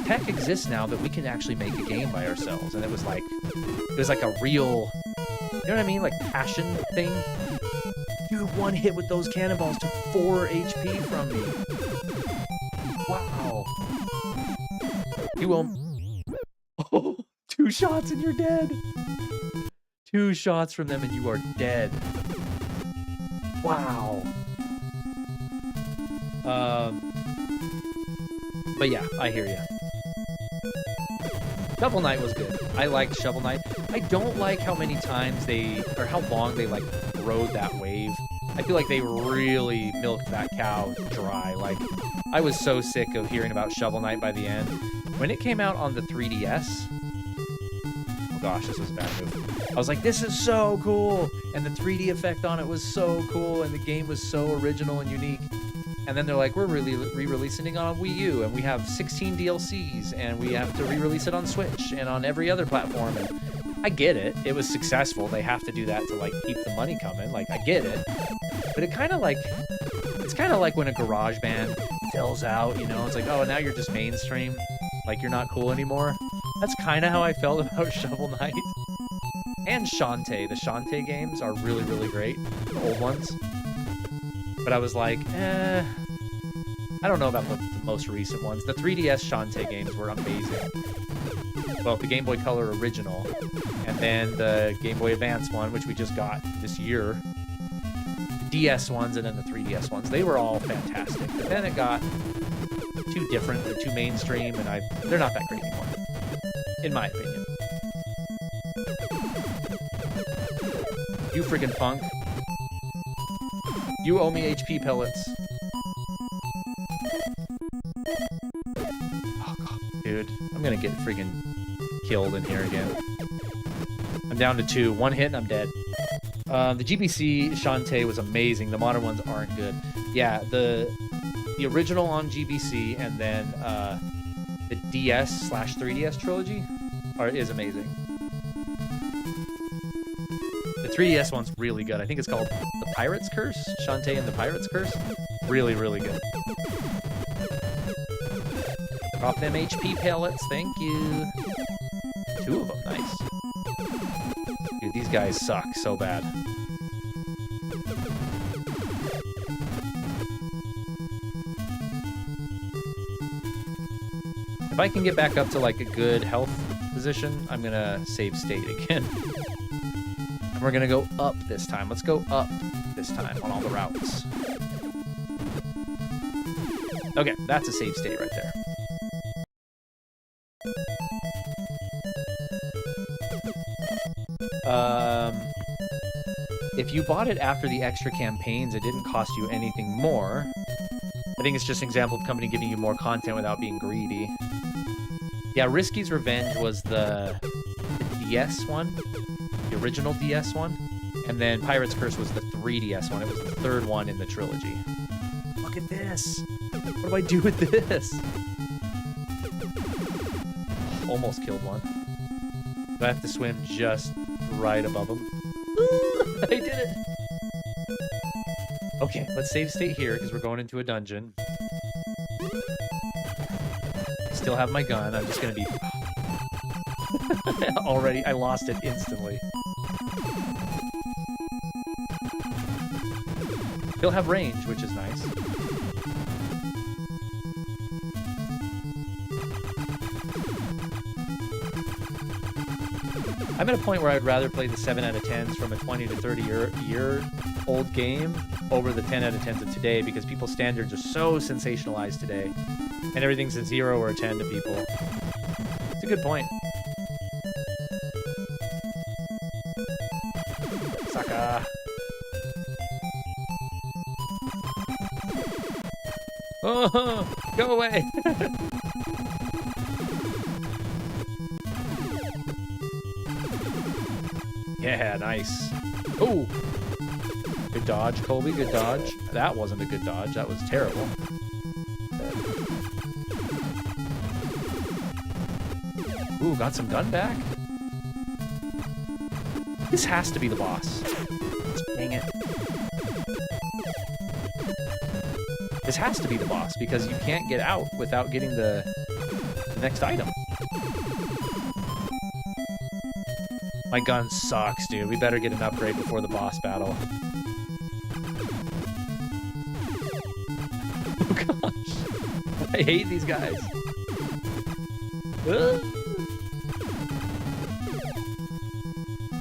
tech exists now that we can actually make a game by ourselves. And it was like a real, you know what I mean? Like passion thing. Dude, one hit with those cannonballs took 4 HP from me. Wow. You will. Oh, 2 shots and you're dead. 2 shots from them and you are dead. Wow. But yeah, I hear you. Shovel Knight was good. I liked Shovel Knight. I don't like how many times how long they like rode that wave. I feel like they really milked that cow dry. Like, I was so sick of hearing about Shovel Knight by the end. When it came out on the 3DS, oh gosh, this was a bad move. I was like, this is so cool, and the 3D effect on it was so cool, and the game was so original and unique. And then they're like, we're really re-releasing it on Wii U, and we have 16 DLCs, and we have to re-release it on Switch and on every other platform. And I get it. It was successful. They have to do that to like keep the money coming. Like, I get it. But it's kind of like when a garage band fills out, you know? It's like, oh, now you're just mainstream. Like, you're not cool anymore. That's kind of how I felt about Shovel Knight. And Shantae. The Shantae games are really, really great. The old ones. But I was like, I don't know about the most recent ones. The 3DS Shantae games were amazing. Well, the Game Boy Color original, and then the Game Boy Advance one, which we just got this year. The DS ones, and then the 3DS ones. They were all fantastic. But then it got too different, or too mainstream, and they're not that great anymore. In my opinion. You friggin' punk. You owe me HP pellets. Oh, God, dude. I'm gonna get friggin' killed in here again. I'm down to 2. 1 hit and I'm dead. The GBC Shantae was amazing. The modern ones aren't good. Yeah, the original on GBC and then the DS/3DS trilogy is amazing. The 3DS one's really good. I think it's called The Pirate's Curse? Shantae and the Pirate's Curse? Really, really good. Drop them HP pellets, thank you. 2 of them, nice. Dude, these guys suck so bad. If I can get back up to like a good health position, I'm gonna save state again. And we're gonna go up this time. Let's go up this time on all the routes. Okay, that's a save state right there. If you bought it after the extra campaigns, it didn't cost you anything more. I think it's just an example of the company giving you more content without being greedy. Yeah, Risky's Revenge was the DS one. The original DS one, and then Pirate's Curse was the 3DS one. It was the 3rd one in the trilogy. Look at this. What do I do with this? Almost killed one. Do I have to swim just right above him? I did it. Okay, let's save state here because we're going into a dungeon. I still have my gun. I'm just gonna be... Already, I lost it instantly. He'll have range, which is nice. I'm at a point where I'd rather play the 7 out of 10s from a 20 to 30 year old game over the 10 out of 10s of today because people's standards are so sensationalized today. And everything's a 0 or a 10 to people. It's a good point. Sucker. Oh, go away. Yeah, nice. Oh, good dodge, Colby. Good dodge. That wasn't a good dodge. That was terrible. Ooh, got some gun back. This has to be the boss. Dang it. This has to be the boss because you can't get out without getting the next item. My gun sucks, dude. We better get an upgrade before the boss battle. Oh gosh. I hate these guys.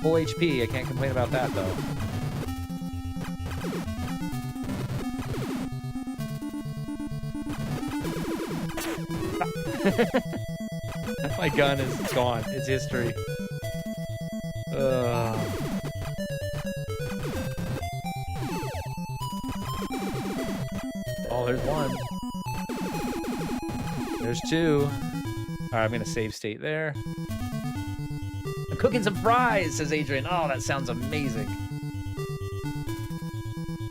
full HP. I can't complain about that, though. My gun is gone. It's history. Oh, there's one. There's two. All right, I'm going to save state there. I'm cooking some fries, says Adrian. Oh, that sounds amazing.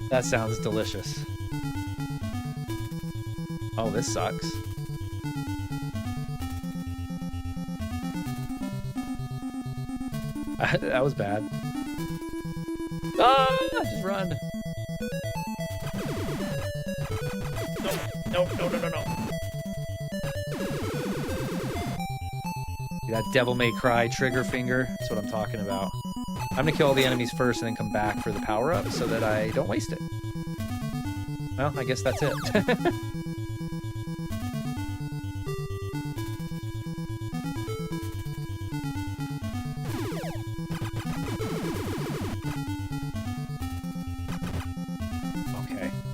That sounds delicious. Oh, this sucks. That was bad. Ah, just run. No. That Devil May Cry trigger finger. That's what I'm talking about. I'm gonna kill all the enemies first and then come back for the power-up so that I don't waste it. Well, I guess that's it.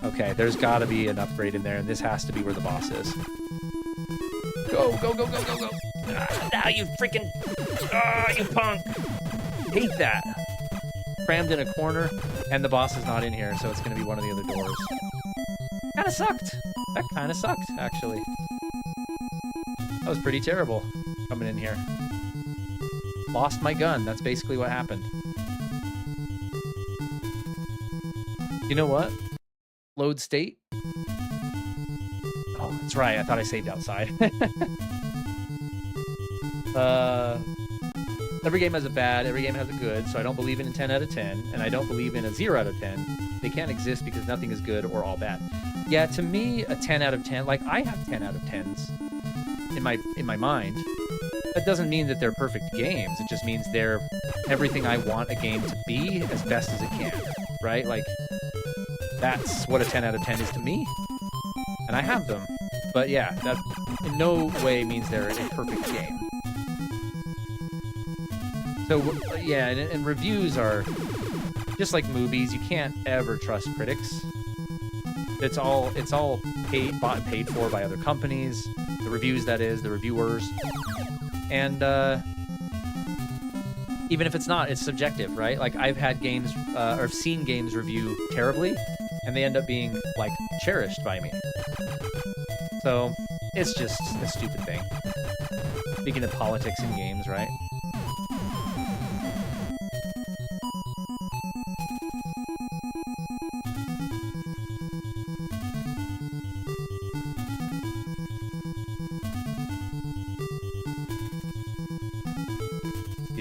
Okay, there's got to be an upgrade in there, and this has to be where the boss is. Go! Now you freaking... Ah, you punk! Hate that. Crammed in a corner, and the boss is not in here, so it's going to be one of the other doors. Kinda sucked. That kinda sucked, actually. That was pretty terrible, coming in here. Lost my gun. That's basically what happened. You know what? Load state. Oh, that's right. I thought I saved outside. Every game has a bad, every game has a good, so I don't believe in a 10 out of 10, and I don't believe in a 0 out of 10. They can't exist because nothing is good or all bad. Yeah, to me, a 10 out of 10, like, I have 10 out of 10s in my mind. That doesn't mean that they're perfect games. It just means they're everything I want a game to be as best as it can, right? Like, that's what a 10 out of 10 is to me. And I have them. But yeah, that in no way means they're a perfect game. So yeah, and reviews are just like movies. You can't ever trust critics. It's all bought and paid for by other companies. The reviews, that is, the reviewers. And even if it's not, it's subjective, right? Like, I've had games, or I've seen games review terribly, and they end up being, like, cherished by me. So, it's just a stupid thing. Speaking of politics in games, right?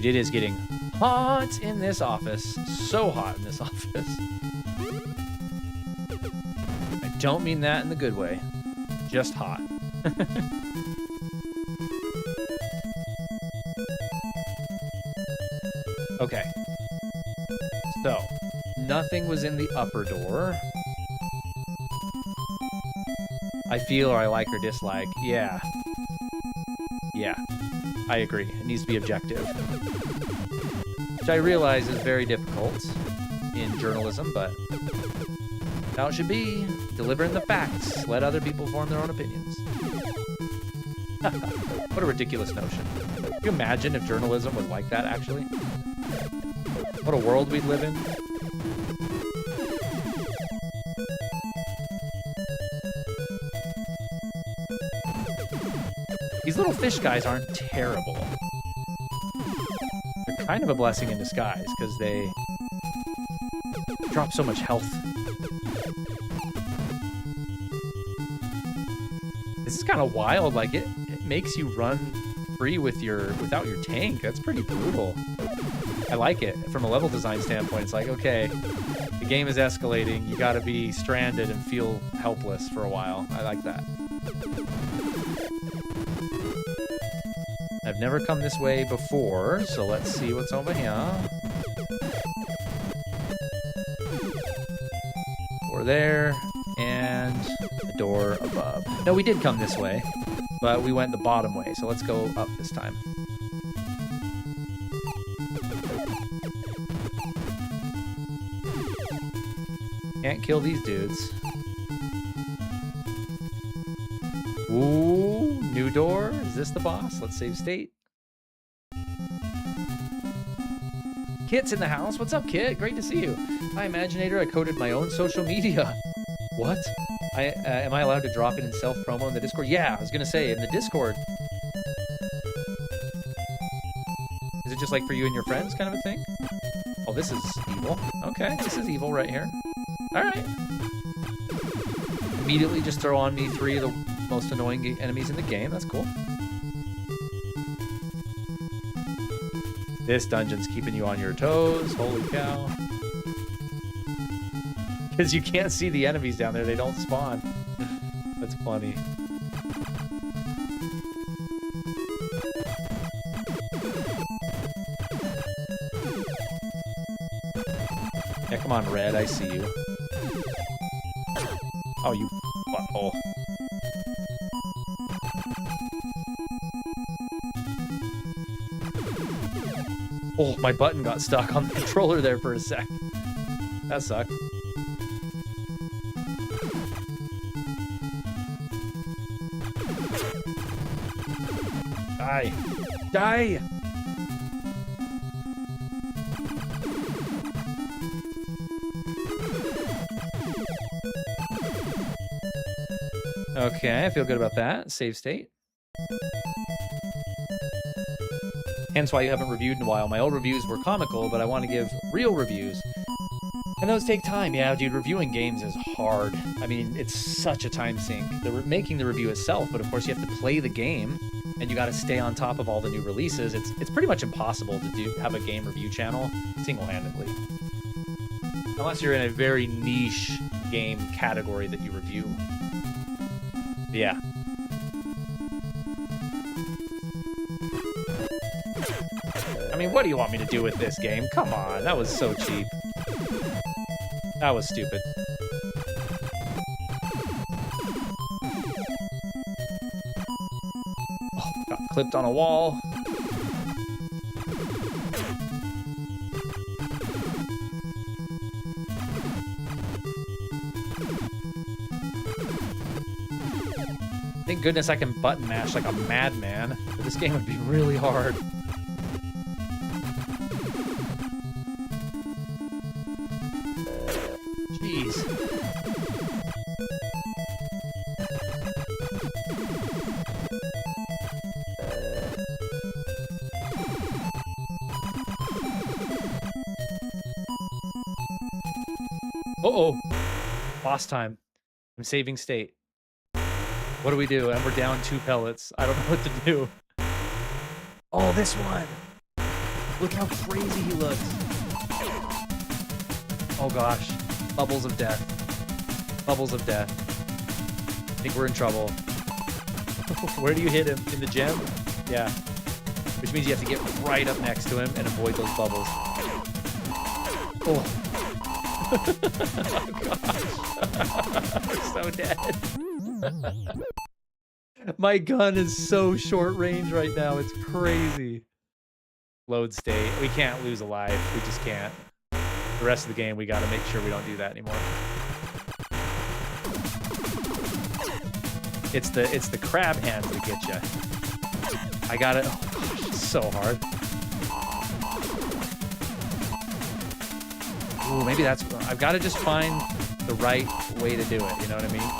It is getting hot in this office. So hot in this office. I don't mean that in the good way. Just hot. Okay. So, nothing was in the upper door. I feel or I like or dislike. Yeah. Yeah. I agree. It needs to be objective. Which I realize is very difficult in journalism, but how it should be. Delivering the facts. Let other people form their own opinions. What a ridiculous notion. Can you imagine if journalism was like that, actually? What a world we'd live in. These little fish guys aren't terrible. They're kind of a blessing in disguise, because they drop so much health. This is kind of wild. Like, it makes you run free without your tank. That's pretty brutal. I like it. From a level design standpoint, it's like, okay, the game is escalating. You gotta be stranded and feel helpless for a while. I like that. I've never come this way before, so let's see what's over here. Door there, and the door above. No, we did come this way, but we went the bottom way, so let's go up this time. Can't kill these dudes. Ooh, new door. Is this the boss? Let's save state. Kit's in the house. What's up, Kit? Great to see you. Hi, Imaginator. I coded my own social media. What? Am I allowed to drop it in self-promo in the Discord? Yeah, I was going to say, in the Discord. Is it just like for you and your friends kind of a thing? Oh, this is evil. Okay, this is evil right here. All right. Immediately just throw on me 3 of the most annoying enemies in the game. That's cool. This dungeon's keeping you on your toes. Holy cow. Because you can't see the enemies down there. They don't spawn. That's funny. Yeah, come on, Red. I see you. Oh, you butthole. Oh, my button got stuck on the controller there for a sec. That sucked. Die. Die! Okay, I feel good about that. Save state. Hence why you haven't reviewed in a while. My old reviews were comical, but I want to give real reviews. And those take time. Yeah, dude, reviewing games is hard. I mean, it's such a time sink. Making the review itself, but of course you have to play the game, and you got to stay on top of all the new releases. It's pretty much impossible to have a game review channel single-handedly. Unless you're in a very niche game category that you review. Yeah. I mean, what do you want me to do with this game? Come on, that was so cheap. That was stupid. Oh, got clipped on a wall. Thank goodness I can button mash like a madman. But this game would be really hard. Jeez. Uh-oh. Boss time. I'm saving state. What do we do? And we're down 2 pellets. I don't know what to do. Oh, this one. Look how crazy he looks. Oh gosh. Bubbles of death. Bubbles of death. I think we're in trouble. Where do you hit him? In the gem? Yeah. Which means you have to get right up next to him and avoid those bubbles. Oh. Oh gosh. We're so dead. My gun is so short range right now. It's crazy. Load state. We can't lose a life. We just can't. The rest of the game, we got to make sure we don't do that anymore. It's the crab hands that get you. I got it. Oh gosh, it's so hard. Ooh, maybe that's. I've got to just find the right way to do it. You know what I mean?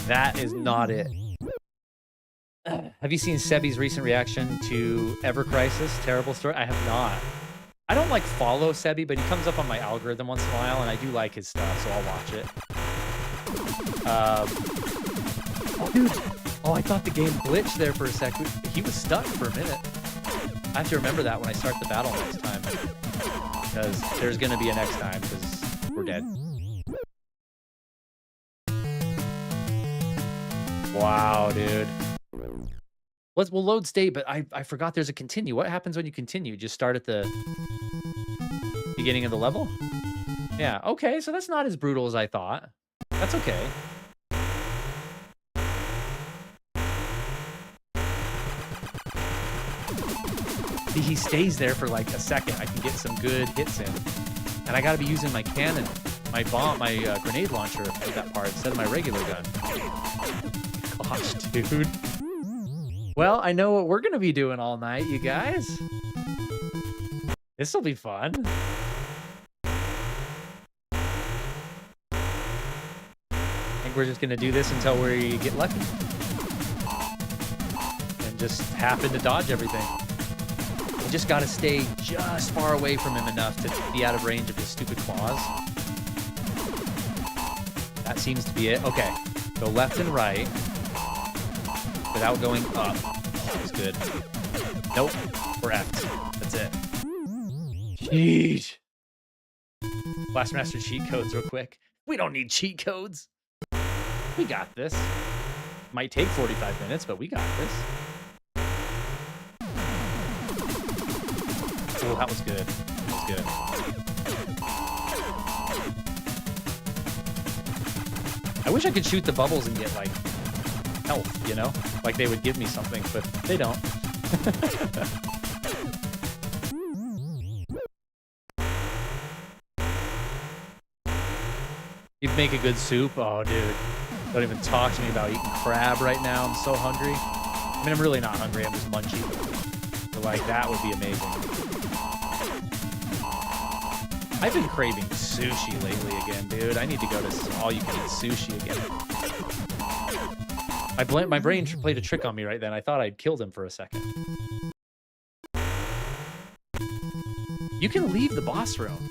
That is not it. Have you seen Sebi's recent reaction to Ever Crisis? Terrible story. I have not. I don't like follow Sebi, but he comes up on my algorithm once in a while, and I do like his stuff, so I'll watch it. Oh, dude. Oh, I thought the game glitched there for a sec. He was stuck for a minute. I have to remember that when I start the battle next time, because there's going to be a next time, because we're dead. Wow, dude. We'll load state, but I forgot there's a continue. What happens when you continue? Just start at the beginning of the level? Yeah, okay, so that's not as brutal as I thought. That's okay. See, he stays there for like a second. I can get some good hits in. And I gotta be using my cannon, my grenade launcher for that part instead of my regular gun. Gosh, dude. Well, I know what we're gonna be doing all night, you guys. This'll be fun. I think we're just gonna do this until we get lucky. And just happen to dodge everything. We just gotta stay just far away from him enough to be out of range of his stupid claws. That seems to be it. Okay, go left and right without going up. That was good. Nope, we're X. That's it. Cheat. Blastmaster cheat codes real quick. We don't need cheat codes. We got this. Might take 45 minutes, but we got this. Oh, that was good. That was good. I wish I could shoot the bubbles and get, like, health, you know? Like they would give me something, but they don't. You'd make a good soup. Oh, dude. Don't even talk to me about eating crab right now. I'm so hungry. I mean, I'm really not hungry. I'm just munchy. But, like, that would be amazing. I've been craving sushi lately again, dude. I need to go to all-you-can-eat sushi again. My brain played a trick on me right then. I thought I'd killed him for a second. You can leave the boss room.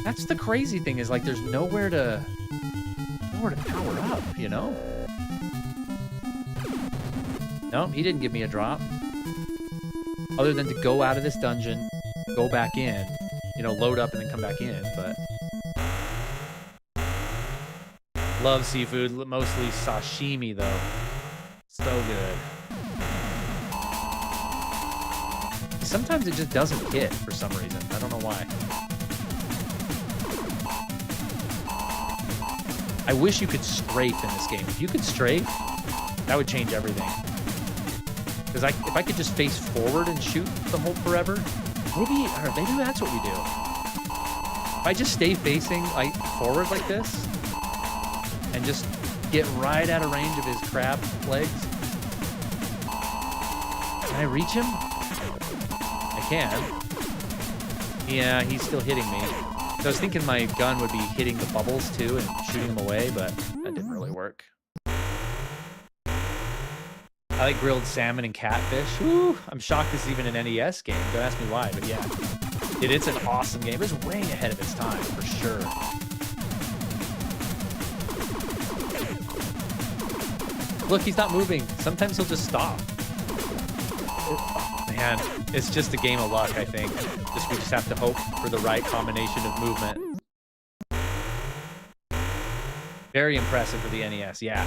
That's the crazy thing is, like, there's nowhere to power up, you know? No, he didn't give me a drop. Other than to go out of this dungeon, go back in, you know, load up and then come back in, but... Love seafood, mostly sashimi, though. So good. Sometimes it just doesn't hit for some reason. I don't know why. I wish you could strafe in this game. If you could strafe, that would change everything. Because if I could just face forward and shoot the whole forever, maybe that's what we do. If I just stay facing like forward like this, and just get right out of range of his crab legs, can I reach him? I can. Yeah, he's still hitting me. So I was thinking my gun would be hitting the bubbles too and shooting them away, but that didn't really work. I like grilled salmon and catfish. Woo, I'm shocked this is even an NES game. Don't ask me why, but yeah. Dude, it's an awesome game. It's way ahead of its time, for sure. Look, he's not moving. Sometimes he'll just stop. Oh, man, it's just a game of luck, I think. We just have to hope for the right combination of movement. Very impressive for the NES, yeah.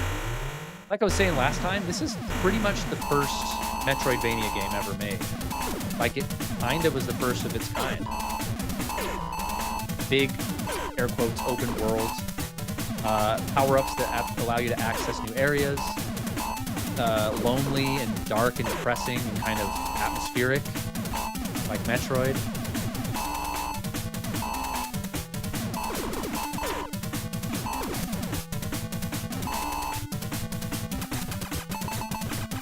Like I was saying last time, this is pretty much the first Metroidvania game ever made. Like, it kind of was the first of its kind. Big, air quotes, open worlds. Power-ups that allow you to access new areas. Lonely and dark and depressing and kind of atmospheric, like Metroid.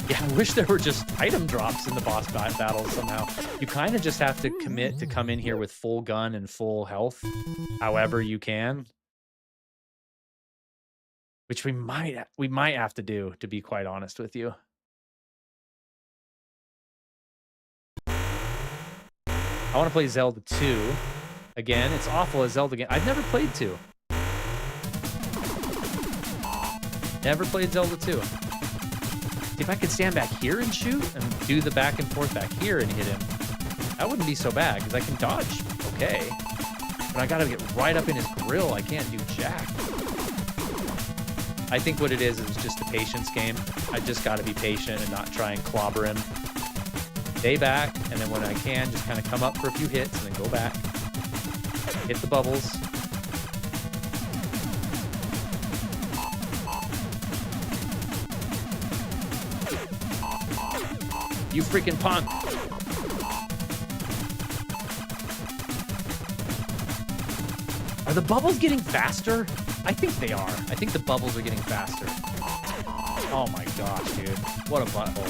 Yeah, I wish there were just item drops in the boss battles somehow. You kind of just have to commit to come in here with full gun and full health, however you can. Which we might have to do, to be quite honest with you. I want to play Zelda 2 again. It's awful as Zelda game. I've never played 2. Never played Zelda 2. If I could stand back here and shoot and do the back and forth back here and hit him, that wouldn't be so bad because I can dodge okay. But I gotta get right up in his grill. I can't do jack. I think what it is just a patience game. I just got to be patient and not try and clobber him. Stay back, and then when I can, just kind of come up for a few hits and then go back. Hit the bubbles. You freaking punk. Are the bubbles getting faster? I think they are. I think the bubbles are getting faster. Oh my gosh, dude. What a butthole.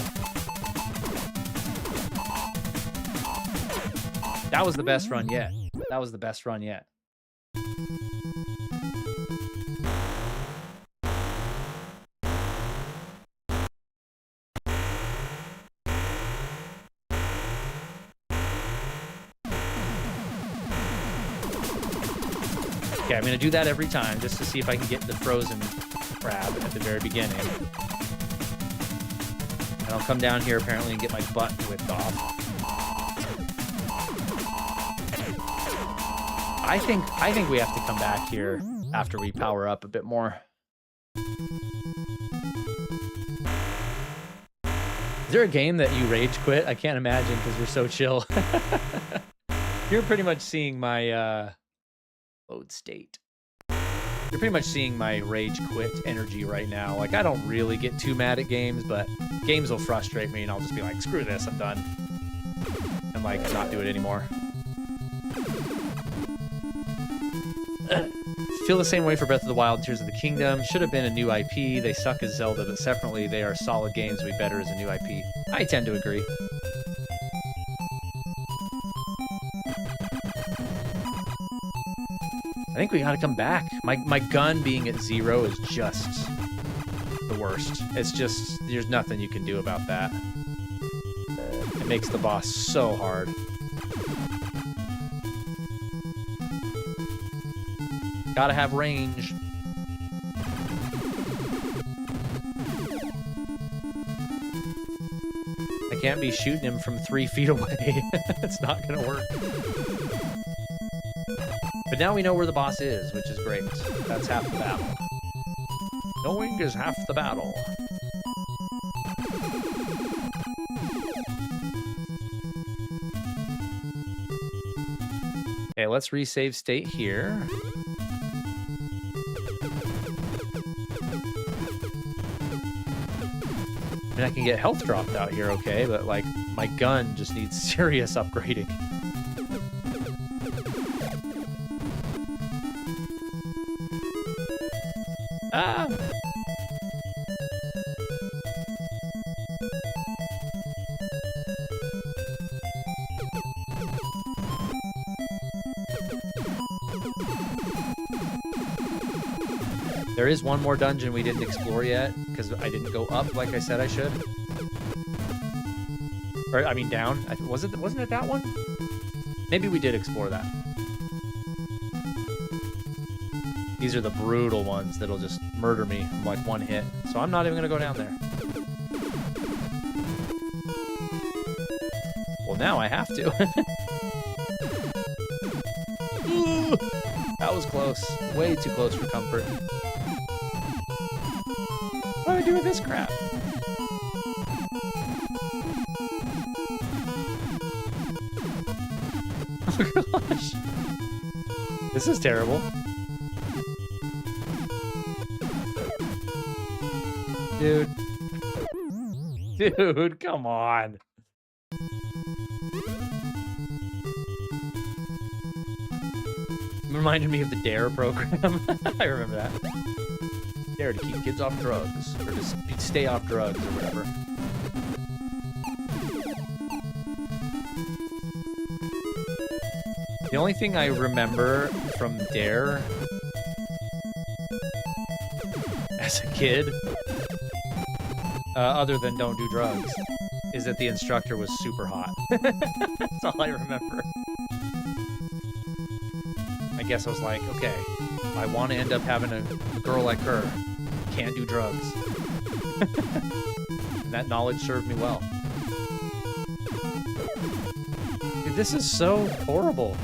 That was the best run yet. That was the best run yet. Okay, I'm gonna do that every time just to see if I can get the frozen crab at the very beginning. And I'll come down here apparently and get my butt whipped off. I think we have to come back here after we power up a bit more. Is there a game that you rage quit? I can't imagine because you're so chill. You're pretty much seeing my load state. You're pretty much seeing my rage quit energy right now. Like, I don't really get too mad at games, but games will frustrate me and I'll just be like, screw this, I'm done. And like, not do it anymore. Feel the same way for Breath of the Wild and Tears of the Kingdom. Should have been a new IP. They suck as Zelda, but separately they are solid games. Would be better as a new IP. I tend to agree. I think we gotta come back. My gun being at 0 is just the worst. It's just, there's nothing you can do about that. It makes the boss so hard. Gotta have range. I can't be shooting him from 3 feet away. It's not gonna work. But now we know where the boss is, which is great. That's half the battle. Knowing is half the battle. Okay, let's resave state here. I mean, I can get health dropped out here, okay, but like my gun just needs serious upgrading. Ah! There is one more dungeon we didn't explore yet, because I didn't go up like I said I should. Or, I mean, down. Wasn't it that one? Maybe we did explore that. These are the brutal ones that'll just murder me in like one hit. So I'm not even going to go down there. Well, now I have to. Ooh, that was close. Way too close for comfort. What do I do with this crap? Oh gosh. This is terrible. Dude. Dude, come on. Reminded me of the DARE program. I remember that. DARE to keep kids off drugs. Or to stay off drugs or whatever. The only thing I remember from DARE as a kid, other than don't do drugs, is that the instructor was super hot. That's all I remember. I guess I was like, okay, I want to end up having a girl like her. Can't do drugs. And that knowledge served me well. Dude, this is so horrible.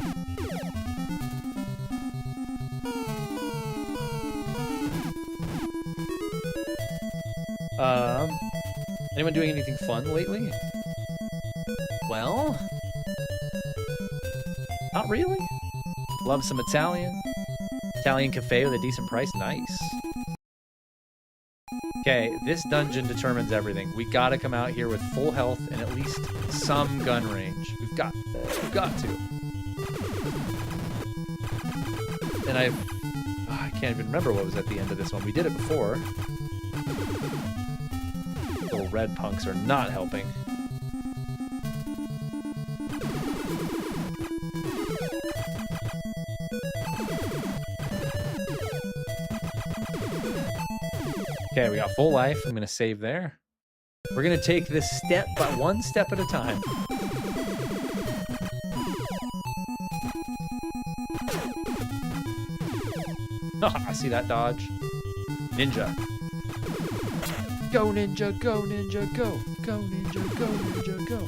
Anyone doing anything fun lately? Well, not really. Love some Italian. Italian cafe with a decent price. Nice. Okay, this dungeon determines everything. We gotta come out here with full health and at least some gun range. We've got to. And I can't even remember what was at the end of this one. We did it before. Little red punks are not helping. Okay, we got full life. I'm gonna save there. We're gonna take this step by one step at a time. I see that dodge. Ninja. Go ninja, go ninja, go. Go ninja, go ninja, go.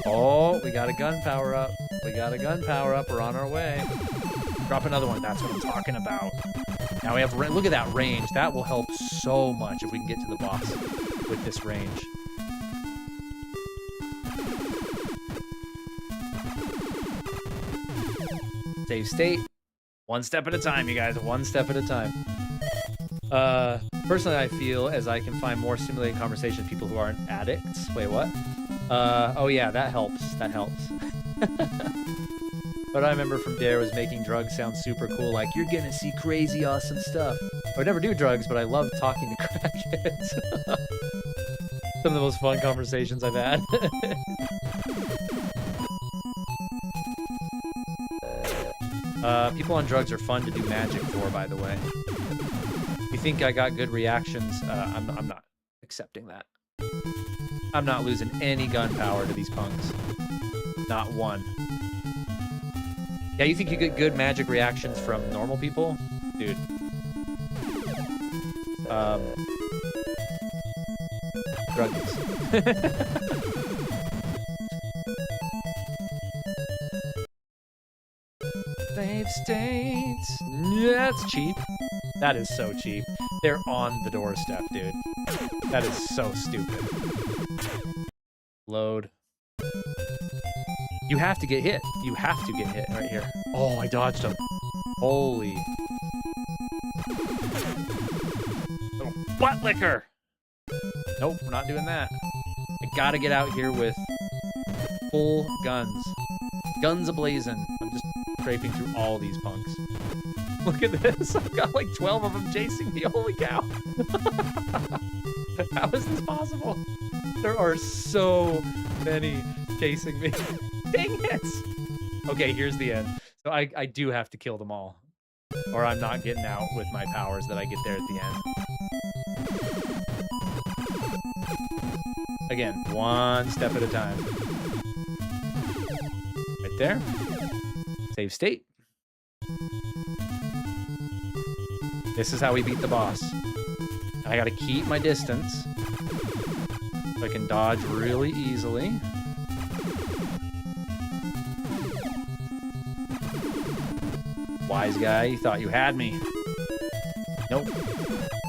Oh, we got a gun power up. We got a gun power up. We're on our way. Drop another one. That's what I'm talking about. Now we have, look at that range. That will help so much if we can get to the boss with this range. Save state. One step at a time, you guys. One step at a time. Personally, I feel as I can find more stimulating conversation with people who aren't addicts. Wait, what? Oh yeah, that helps. That helps. What I remember from Dare was making drugs sound super cool, like, you're gonna see crazy awesome stuff. I would never do drugs, but I love talking to crackheads. Some of the most fun conversations I've had. People on drugs are fun to do magic for, by the way. You think I got good reactions? I'm not accepting that. I'm not losing any gun power to these punks. Not one. Yeah, you think you get good magic reactions from normal people? Dude. Druggies. Save states. That's cheap. That is so cheap. They're on the doorstep, dude. That is so stupid. Load. You have to get hit. You have to get hit right here. Oh, I dodged him. Holy. Little butt licker. Nope, we're not doing that. I gotta get out here with full guns. Guns ablazing. I'm just scraping through all these punks. Look at this. I've got like 12 of them chasing me. Holy cow. How is this possible? There are so many chasing me. Dang it! Okay, here's the end. So I do have to kill them all. Or I'm not getting out with my powers that I get there at the end. Again, one step at a time. Right there. Save state. This is how we beat the boss. I gotta keep my distance so I can dodge really easily. Wise guy, you thought you had me. Nope.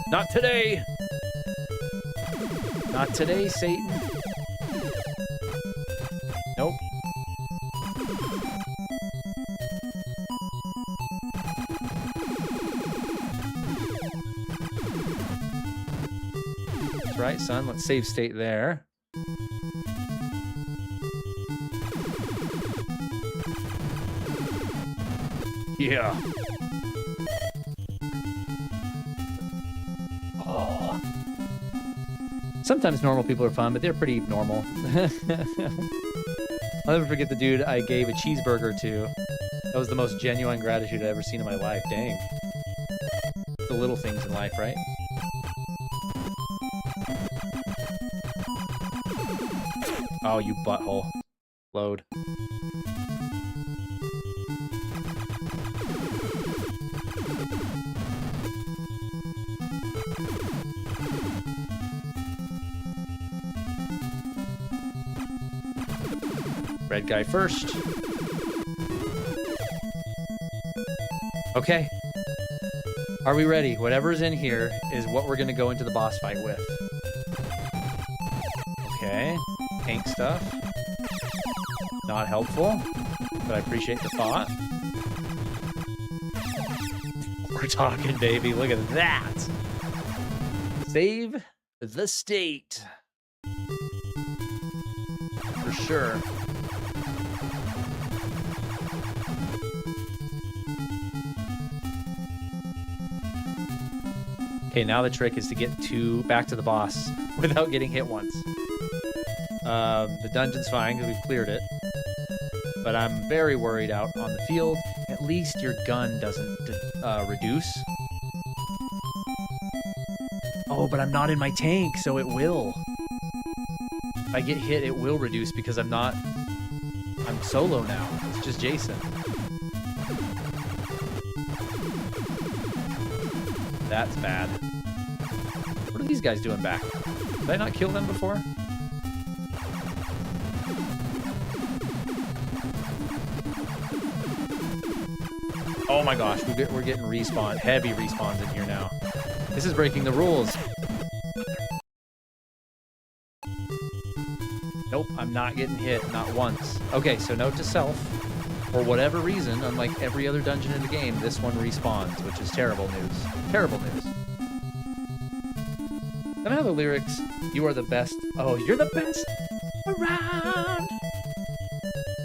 Not today. Not today, Satan. Nope. That's right, son. Let's save state there. Yeah. Oh. Sometimes normal people are fun, but they're pretty normal. I'll never forget the dude I gave a cheeseburger to. That was the most genuine gratitude I've ever seen in my life. Dang. The little things in life, right? Oh, you butthole. Load. Red guy first. Okay. Are we ready? Whatever's in here is what we're going to go into the boss fight with. Okay. Tank stuff. Not helpful, but I appreciate the thought. we're talking, baby. Look at that. Save the state. For sure. Okay, now the trick is to get back to the boss without getting hit once. The dungeon's fine because we've cleared it. But I'm very worried out on the field. At least your gun doesn't reduce. Oh, but I'm not in my tank, so it will. If I get hit, it will reduce because I'm solo now. It's just Jason. That's bad. What are these guys doing back? Did I not kill them before? Oh my gosh, we're getting respawned. Heavy respawns in here now. This is breaking the rules. Nope, I'm not getting hit, not once. Okay, so note to self. For whatever reason, unlike every other dungeon in the game, this one respawns, which is terrible news. Terrible news. Somehow the lyrics, you are the best. Oh, you're the best around.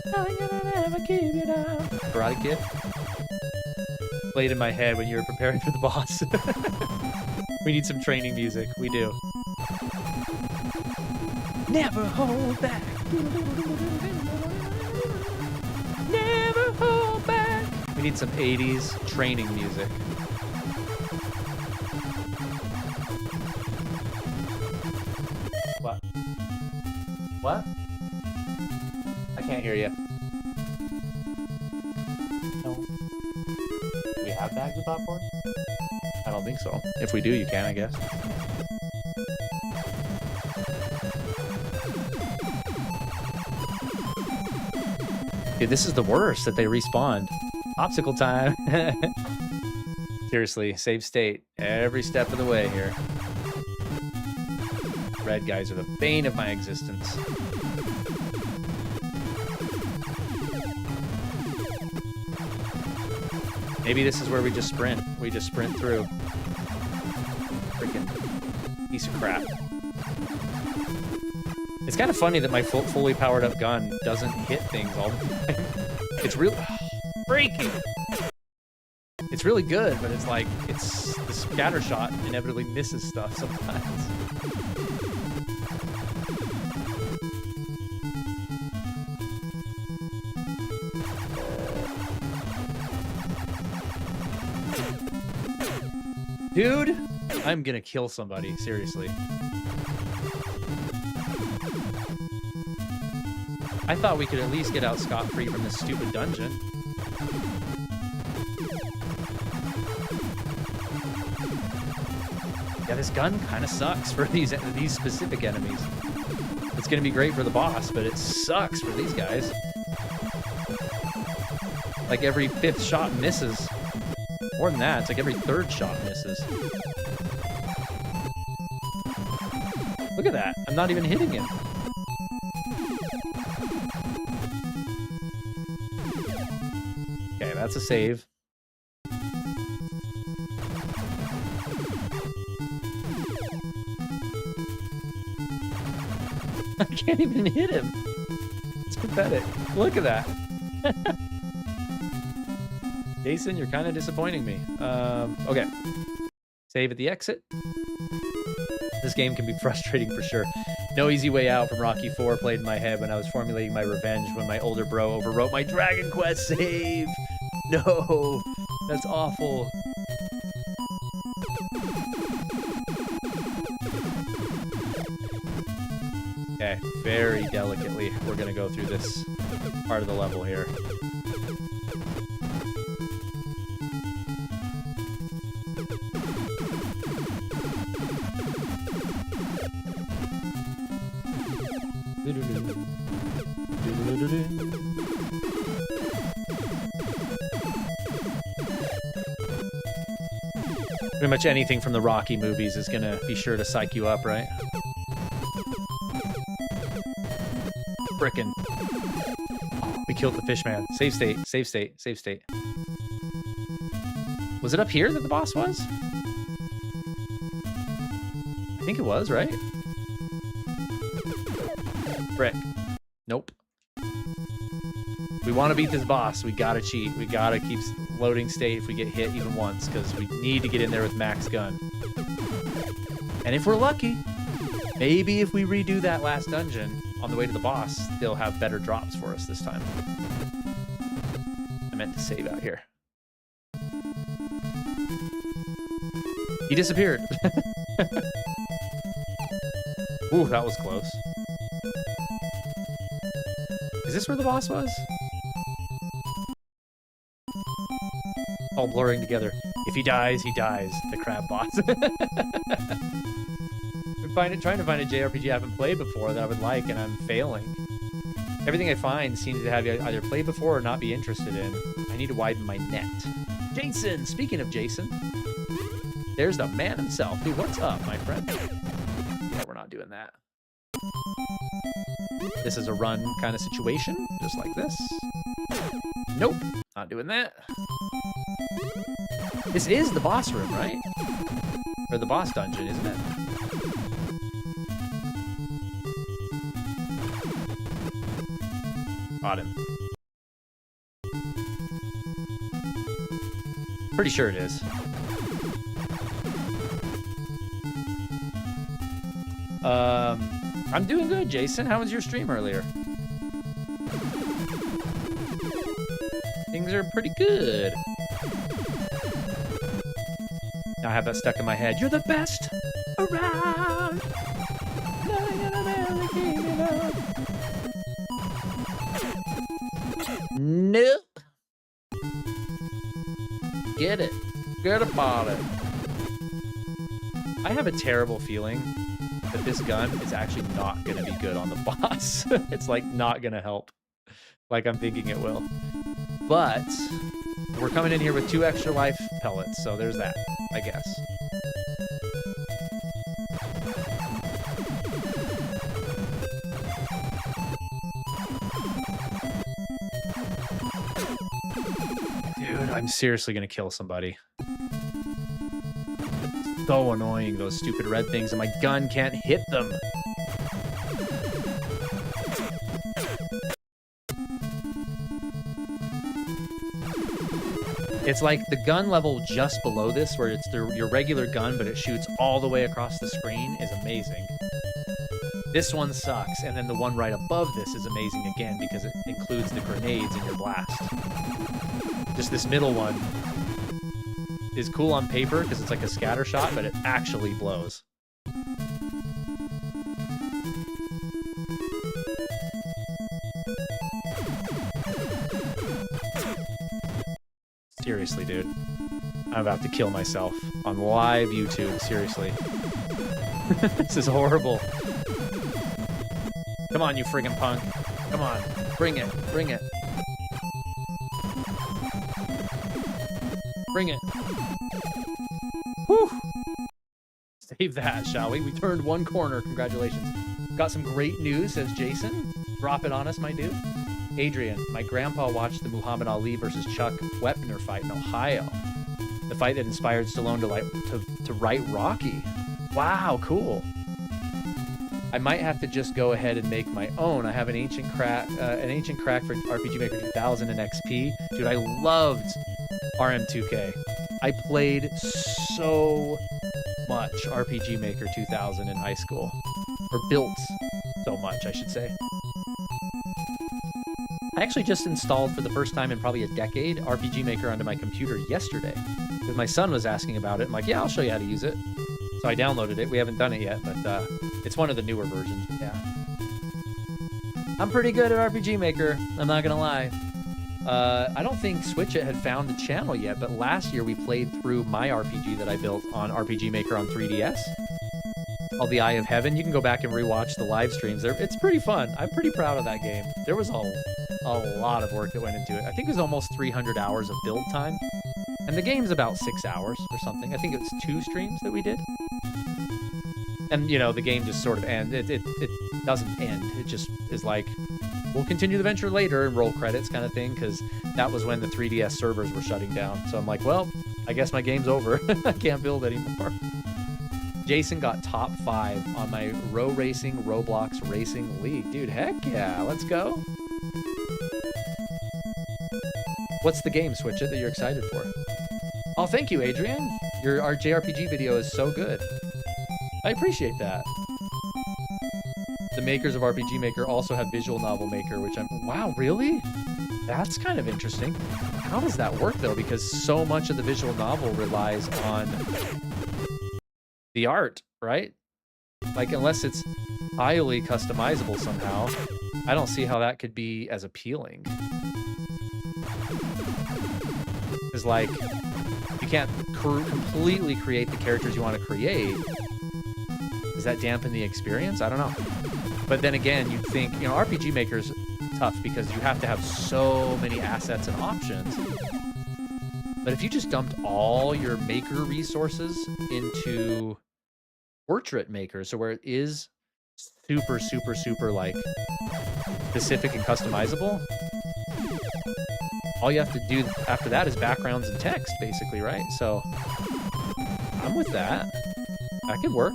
Nothing gonna ever keep you down. Karate Kid? Played in my head when you were preparing for the boss. We need some training music. We do. Never hold back. Never hold back. We need some 80s training music. What? What? I can't hear you. No. Do we have bags of popcorn? I don't think so. If we do, you can, I guess. Dude, this is the worst that they respawned. Obstacle time. Seriously, save state every step of the way here. Red guys are the bane of my existence. Maybe this is where we just sprint. We just sprint through. Freaking piece of crap. It's kind of funny that my fully powered up gun doesn't hit things all the time. It's really freaking. It's really good, but it's like the scatter shot inevitably misses stuff sometimes. Dude, I'm gonna kill somebody, seriously. I thought we could at least get out scot-free from this stupid dungeon. Yeah, this gun kind of sucks for these specific enemies. It's gonna be great for the boss, but it sucks for these guys. Like every 5th shot misses. More than that, it's like every 3rd shot misses. Look at that. I'm not even hitting him. Okay, that's a save. I can't even hit him. It's pathetic. Look at that. Jason, you're kind of disappointing me. Okay. Save at the exit. This game can be frustrating for sure. No easy way out from Rocky 4 played in my head when I was formulating my revenge when my older bro overwrote my Dragon Quest save. No, that's awful. Okay, very delicately, we're gonna go through this part of the level here. Pretty much anything from the Rocky movies is gonna be sure to psych you up, right? Frickin'. We killed the fish man. Save state, save state, save state. Was it up here that the boss was? I think it was, right? Frick. Nope. We want to beat this boss. We gotta cheat. We gotta keep loading state if we get hit even once, because we need to get in there with max gun. And if we're lucky, maybe if we redo that last dungeon on the way to the boss, they'll have better drops for us this time. I meant to save out here. He disappeared. Ooh, that was close. Is this where the boss was? All blurring together. If he dies, the crab boss. I'm trying to find a JRPG I haven't played before that I would like, and I'm failing. Everything I find seems to have either played before or not be interested in. I need to widen my net. Jason! Speaking of Jason, there's the man himself. Dude, what's up, my friend? Yeah, we're not doing that. This is a run kind of situation, just like this. Nope, not doing that. This is the boss room, right? Or the boss dungeon, isn't it? Got him. Pretty sure it is. I'm doing good, Jason. How was your stream earlier? Things are pretty good. Now I have that stuck in my head. You're the best around. Nope. Get it. Get about it. I have a terrible feeling that this gun is actually not going to be good on the boss. It's like not going to help like I'm thinking it will. But we're coming in here with 2 extra life pellets, so there's that, I guess. Dude, I'm seriously going to kill somebody. So annoying, those stupid red things, and my gun can't hit them. It's like the gun level just below this, where it's your regular gun, but it shoots all the way across the screen, is amazing. This one sucks, and then the one right above this is amazing again, because it includes the grenades in your blast. Just this middle one is cool on paper because it's like a scatter shot, but it actually blows. Seriously, dude. I'm about to kill myself on live YouTube. Seriously. This is horrible. Come on, you friggin' punk. Come on. Bring it. Bring it. Bring it. Whew. Save that, shall we? We turned one corner. Congratulations. Got some great news, says Jason. Drop it on us, my dude. Adrian, my grandpa watched the Muhammad Ali versus Chuck Wepner fight in Ohio. The fight that inspired Stallone to write Rocky. Wow, cool. I might have to just go ahead and make my own. I have an ancient crack for RPG Maker 2000 and XP. Dude, I loved RM2K. I played so much RPG Maker 2000 in high school. Or built so much, I should say. I actually just installed for the first time in probably a decade RPG Maker onto my computer yesterday. Because my son was asking about it. I'm like, yeah, I'll show you how to use it. So I downloaded it. We haven't done it yet, but it's one of the newer versions. Yeah. I'm pretty good at RPG Maker. I'm not going to lie. I don't think Switch It had found the channel yet, but last year we played through my RPG that I built on RPG Maker on 3DS. Called The Eye of Heaven. You can go back and rewatch the live streams. It's pretty fun. I'm pretty proud of that game. There was a lot of work that went into it. I think it was almost 300 hours of build time. And the game's about 6 hours or something. I think it was 2 streams that we did. And, you know, the game just sort of ends. It doesn't end. It just is like, we'll continue the venture later and roll credits kind of thing, because that was when the 3DS servers were shutting down. So I'm like, well, I guess my game's over. I can't build anymore. Jason got top 5 on my Row Racing Roblox Racing League. Dude, heck yeah, let's go. What's the game, Switch It, that you're excited for? Oh, thank you, Adrian. Our JRPG video is so good. I appreciate that. The makers of RPG Maker also have Visual Novel Maker, which I'm... Wow, really? That's kind of interesting. How does that work, though? Because so much of the visual novel relies on the art, right? Like, unless it's highly customizable somehow, I don't see how that could be as appealing. Because, like, you can't completely create the characters you want to create. Does that dampen the experience? I don't know. But then again, you'd think, you know, RPG Maker's tough because you have to have so many assets and options. But if you just dumped all your maker resources into Portrait Maker, so where it is super, super, super, like, specific and customizable, all you have to do after that is backgrounds and text, basically, right? So I'm with that. That could work.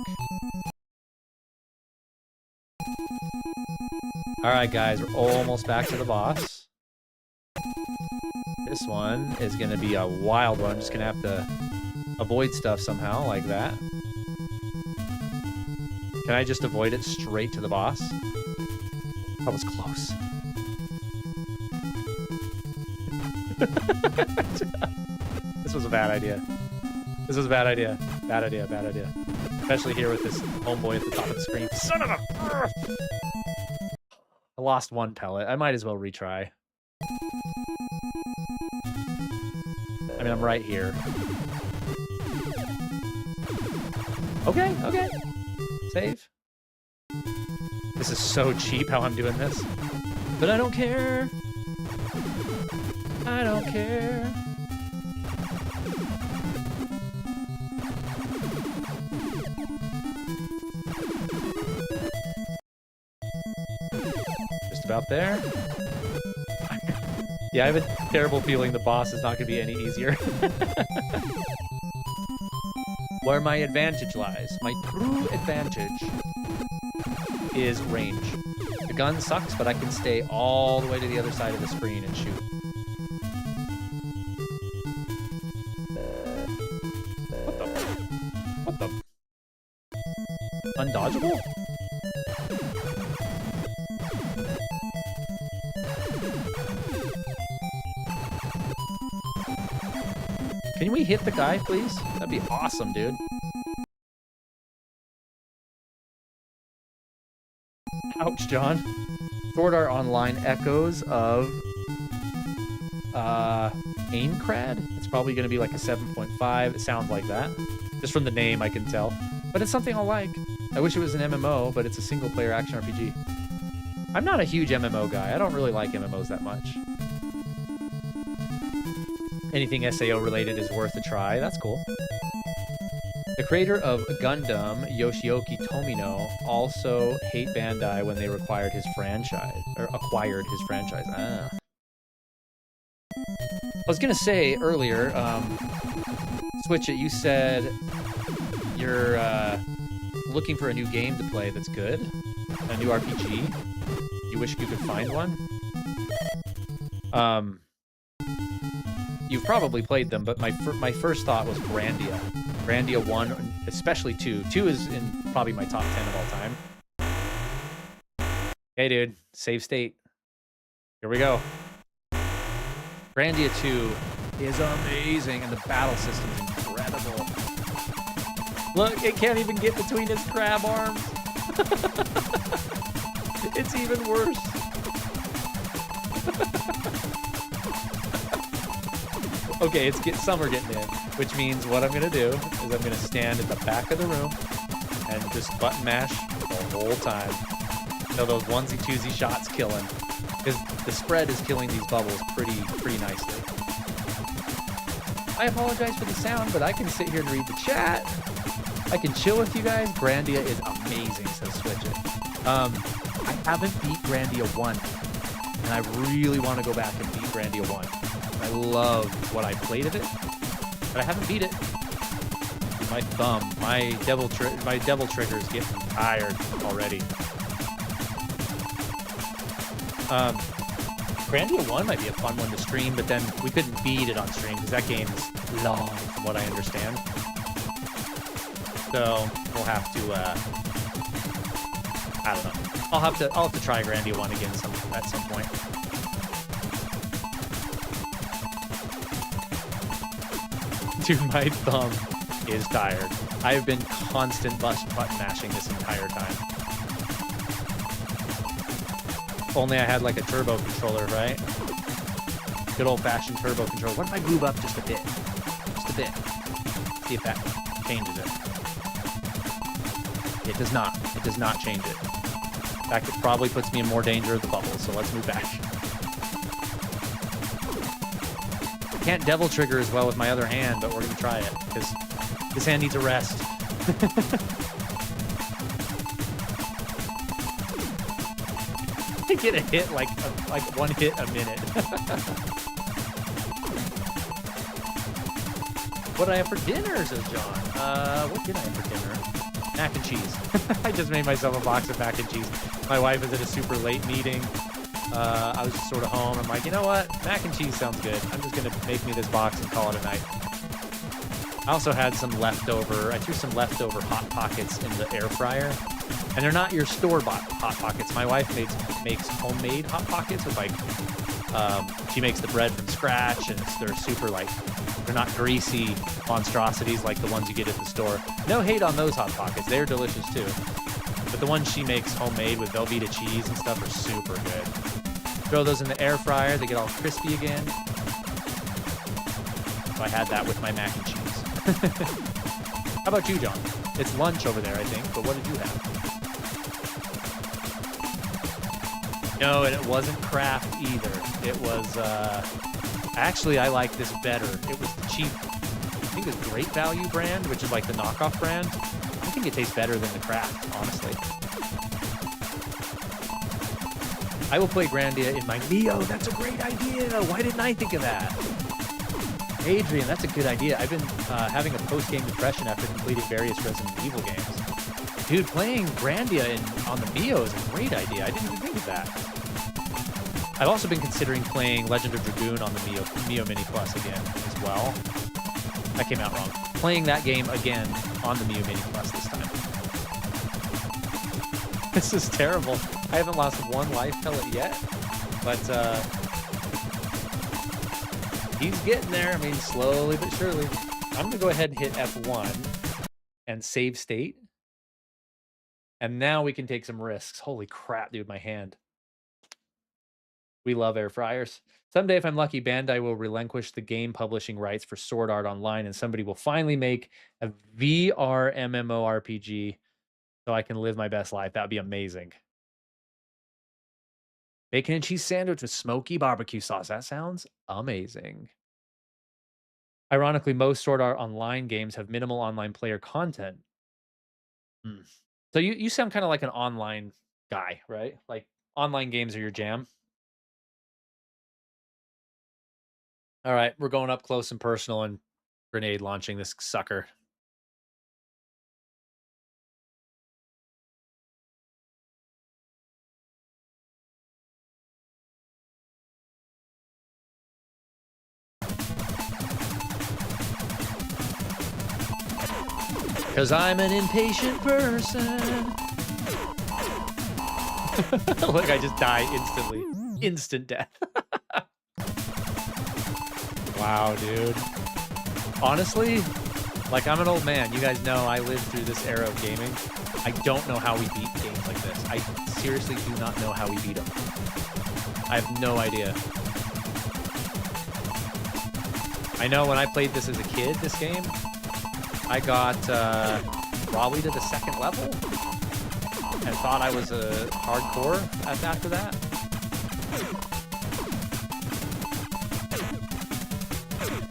All right, guys, we're almost back to the boss. This one is going to be a wild one. I'm just going to have to avoid stuff somehow, like that. Can I just avoid it straight to the boss? That was close. This was a bad idea. This was a bad idea. Bad idea, bad idea. Especially here with this homeboy at the top of the screen. Son of a... I lost one pellet. I might as well retry. I mean, I'm right here. Okay, okay. Save. This is so cheap how I'm doing this. But I don't care. I don't care. Just about there. Yeah, I have a terrible feeling the boss is not going to be any easier. Where my advantage lies, my true advantage, is range. The gun sucks, but I can stay all the way to the other side of the screen and shoot. What the? Undodgeable? Can we hit the guy, please? That'd be awesome, dude. Ouch, John. Sword Art Online echoes of Aincrad. It's probably going to be like a 7.5. It sounds like that. Just from the name, I can tell. But it's something I'll like. I wish it was an MMO, but it's a single-player action RPG. I'm not a huge MMO guy. I don't really like MMOs that much. Anything SAO related is worth a try. That's cool. The creator of Gundam, Yoshioki Tomino, also hate Bandai when they acquired his franchise. Ah. I was gonna say earlier, Switch It, you said you're looking for a new game to play that's good, a new RPG. You wish you could find one. You've probably played them, but my first thought was Grandia. Grandia 1, especially 2. 2 is in probably my top 10 of all time. Hey, dude. Save state. Here we go. Grandia 2 is amazing, and the battle system is incredible. Look, it can't even get between his crab arms. It's even worse. Okay, some are getting in, which means what I'm going to do is I'm going to stand at the back of the room and just button mash the whole time until those onesie-twosie shots kill him. Because the spread is killing these bubbles pretty nicely. I apologize for the sound, but I can sit here and read the chat. I can chill with you guys. Grandia is amazing, says Switch It. I haven't beat Grandia 1. And I really want to go back and beat Grandia 1. I love what I played of it, but I haven't beat it. My thumb, my devil trigger's getting tired already. Grandia 1 might be a fun one to stream, but then we couldn't beat it on stream because that game's long, from what I understand. So we'll have to, I don't know. I'll have to try Grandia 1 again at some point. Dude, my thumb is tired. I have been constant button mashing this entire time. If only I had like a turbo controller, right? Good old-fashioned turbo controller. What if I move up just a bit? Just a bit. See if that changes it. It does not. It does not change it. In fact, it probably puts me in more danger of the bubbles, so let's move back. I can't devil trigger as well with my other hand, but we're going to try it, because this hand needs a rest. I get a hit like one hit a minute. What did I have for dinner, says John? What did I have for dinner? Mac and cheese. I just made myself a box of mac and cheese. My wife was at a super late meeting. I was just sort of home. I'm like, you know what? Mac and cheese sounds good. I'm just going to make me this box and call it a night. I also had some leftover. I threw some leftover Hot Pockets in the air fryer. And they're not your store-bought Hot Pockets. My wife makes homemade Hot Pockets with, like, she makes the bread from scratch, and they're super, like, they're not greasy monstrosities like the ones you get at the store. No hate on those Hot Pockets. They're delicious, too. But the ones she makes homemade with Velveeta cheese and stuff are super good. Throw those in the air fryer. They get all crispy again. So I had that with my mac and cheese. How about you, John? It's lunch over there, I think, but what did you have? No, and it wasn't Kraft either. It was, actually, I like this better. It was the cheap, I think it was Great Value brand, which is like the knockoff brand. I think it tastes better than the Kraft, honestly. I will play Grandia in my Neo. That's a great idea. Why didn't I think of that? Adrian, that's a good idea. I've been having a post-game depression after completing various Resident Evil games. Dude, playing Grandia on the Mio is a great idea. I didn't even think of that. I've also been considering playing Legend of Dragoon on the Mio Mini Plus again as well. That came out wrong. Playing that game again on the Mio Mini Plus this time. This is terrible. I haven't lost one life pellet yet, but he's getting there. I mean, slowly but surely. I'm going to go ahead and hit F1 and save state. And now we can take some risks. Holy crap, dude, my hand. We love air fryers. Someday, if I'm lucky, Bandai will relinquish the game publishing rights for Sword Art Online, and somebody will finally make a VR MMORPG so I can live my best life. That would be amazing. Bacon and cheese sandwich with smoky barbecue sauce. That sounds amazing. Ironically, most Sword Art Online games have minimal online player content. So you sound kind of like an online guy, right? Like online games are your jam. All right, we're going up close and personal and grenade launching this sucker. Because I'm an impatient person. Look, I just die instantly. Instant death. Wow, dude. Honestly, like, I'm an old man. You guys know I lived through this era of gaming. I don't know how we beat games like this. I seriously do not know how we beat them. I have no idea. I know when I played this as a kid, this game, I got probably to the second level and thought I was a hardcore after that.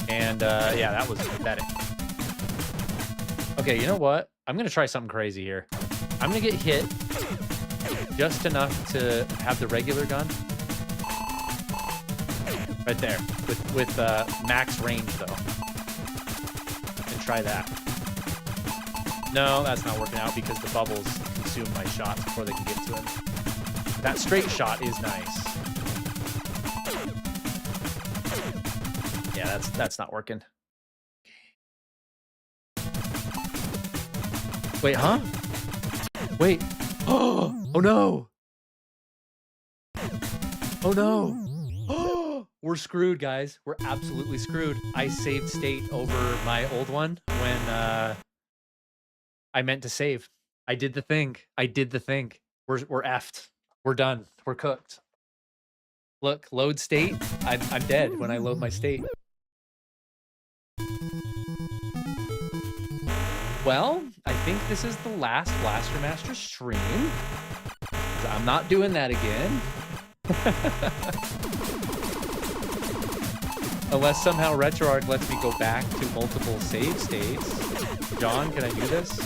And yeah, that was pathetic. Okay, you know what? I'm going to try something crazy here. I'm going to get hit just enough to have the regular gun. Right there. With max range though. And try that. No, that's not working out because the bubbles consume my shots before they can get to him. That straight shot is nice. Yeah, that's not working. Wait, huh? Wait. Oh no. Oh no. We're screwed, guys. We're absolutely screwed. I saved state over my old one when I meant to save. I did the thing. I did the thing. We're effed. We're done. We're cooked. Look, load state. I'm dead when I load my state. Well, I think this is the last Blaster Master stream. 'Cause I'm not doing that again. Unless somehow RetroArch lets me go back to multiple save states. John, can I do this?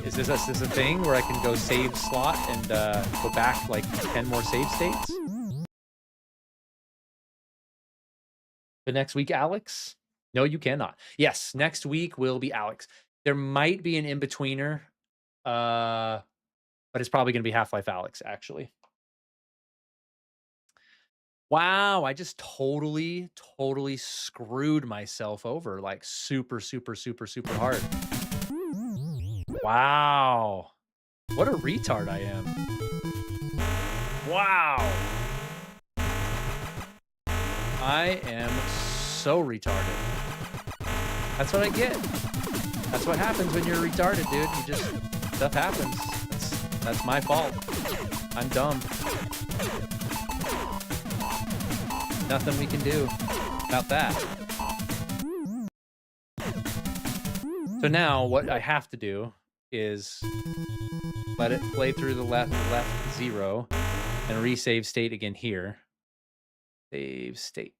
Is this a thing where I can go save slot and go back like 10 more save states? The next week, Alex? No, you cannot. Yes, next week will be Alex. There might be an in-betweener, but it's probably going to be Half-Life Alex, actually. Wow, I just totally screwed myself over, like, super hard. Wow. What a retard I am. Wow. I am so retarded. That's what I get. That's what happens when you're retarded, dude. You just stuff happens. That's my fault. I'm dumb. Nothing we can do about that. So now what I have to do is let it play through the left 0 and resave state again here. Save state.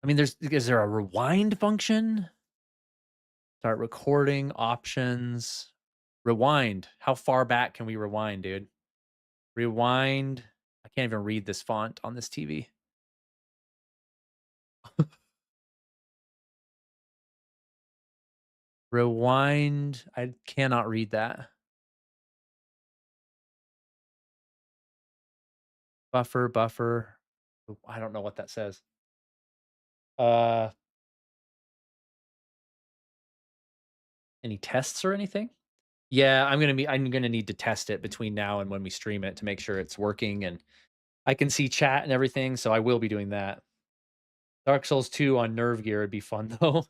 I mean, is there a rewind function? Start recording, options, rewind. How far back can we rewind, dude? Rewind. I can't even read this font on this TV. Rewind. I cannot read that. Buffer. I don't know what that says. Any tests or anything? Yeah, I'm gonna need to test it between now and when we stream it to make sure it's working and I can see chat and everything, so I will be doing that. Dark Souls 2 on Nerve Gear would be fun though.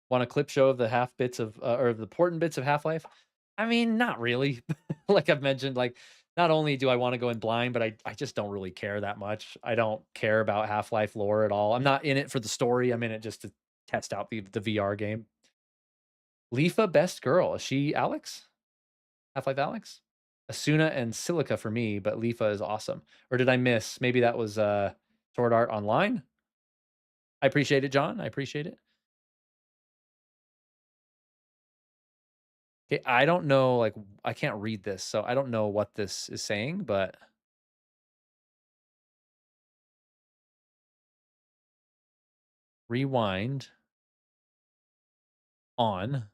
Want a clip show of the half bits of or the important bits of Half-Life? I mean, not really. Like I've mentioned, like not only do I want to go in blind, but I just don't really care that much. I don't care about Half-Life lore at all. I'm not in it for the story. I'm in it just to test out the VR game. Leafa best girl. Is she Alex? Half-Life Alex? Asuna and Silica for me, but Leafa is awesome. Or did I miss? Maybe that was Sword Art Online. I appreciate it, John. I appreciate it. Okay, I don't know, like, I can't read this, so I don't know what this is saying, but rewind on.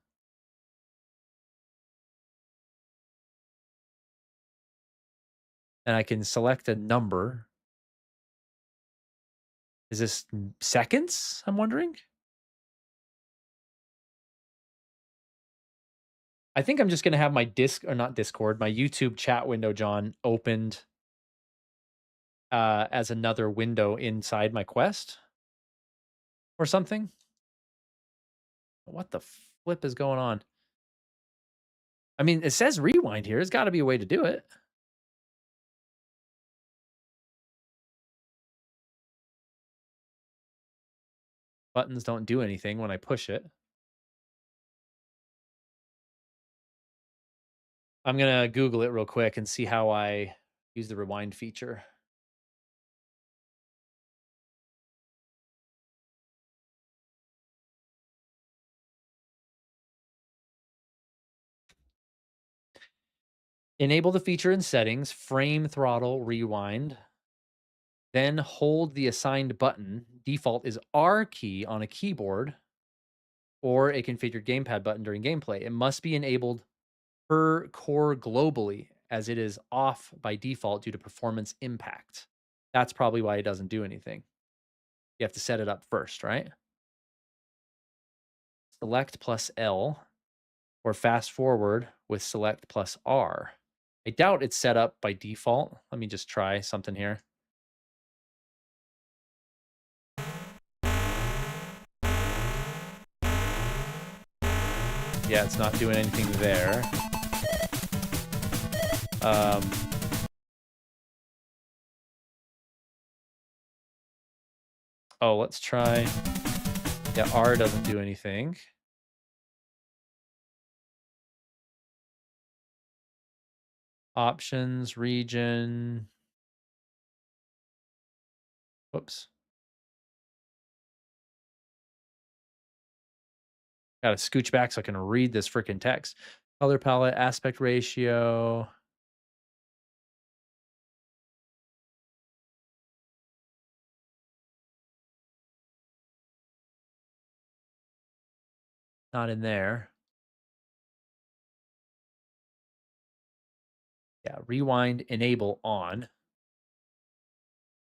And I can select a number. Is this seconds? I'm wondering. I think I'm just gonna have my not Discord, my YouTube chat window, John, opened as another window inside my quest or something. What the flip is going on? I mean, it says rewind here. There's got to be a way to do it. Buttons don't do anything when I push it. I'm gonna Google it real quick and see how I use the rewind feature. Enable the feature in settings, frame throttle rewind, then hold the assigned button. Default is R key on a keyboard or a configured gamepad button during gameplay. It must be enabled per core globally as it is off by default due to performance impact. That's probably why it doesn't do anything. You have to set it up first, right? Select plus L or fast forward with select plus R. I doubt it's set up by default. Let me just try something here. Yeah, it's not doing anything there. Um, oh, let's try. Yeah, R doesn't do anything. Options, region. Whoops. Gotta scooch back so I can read this freaking text. Color palette, aspect ratio. Not in there. Yeah, rewind, enable on.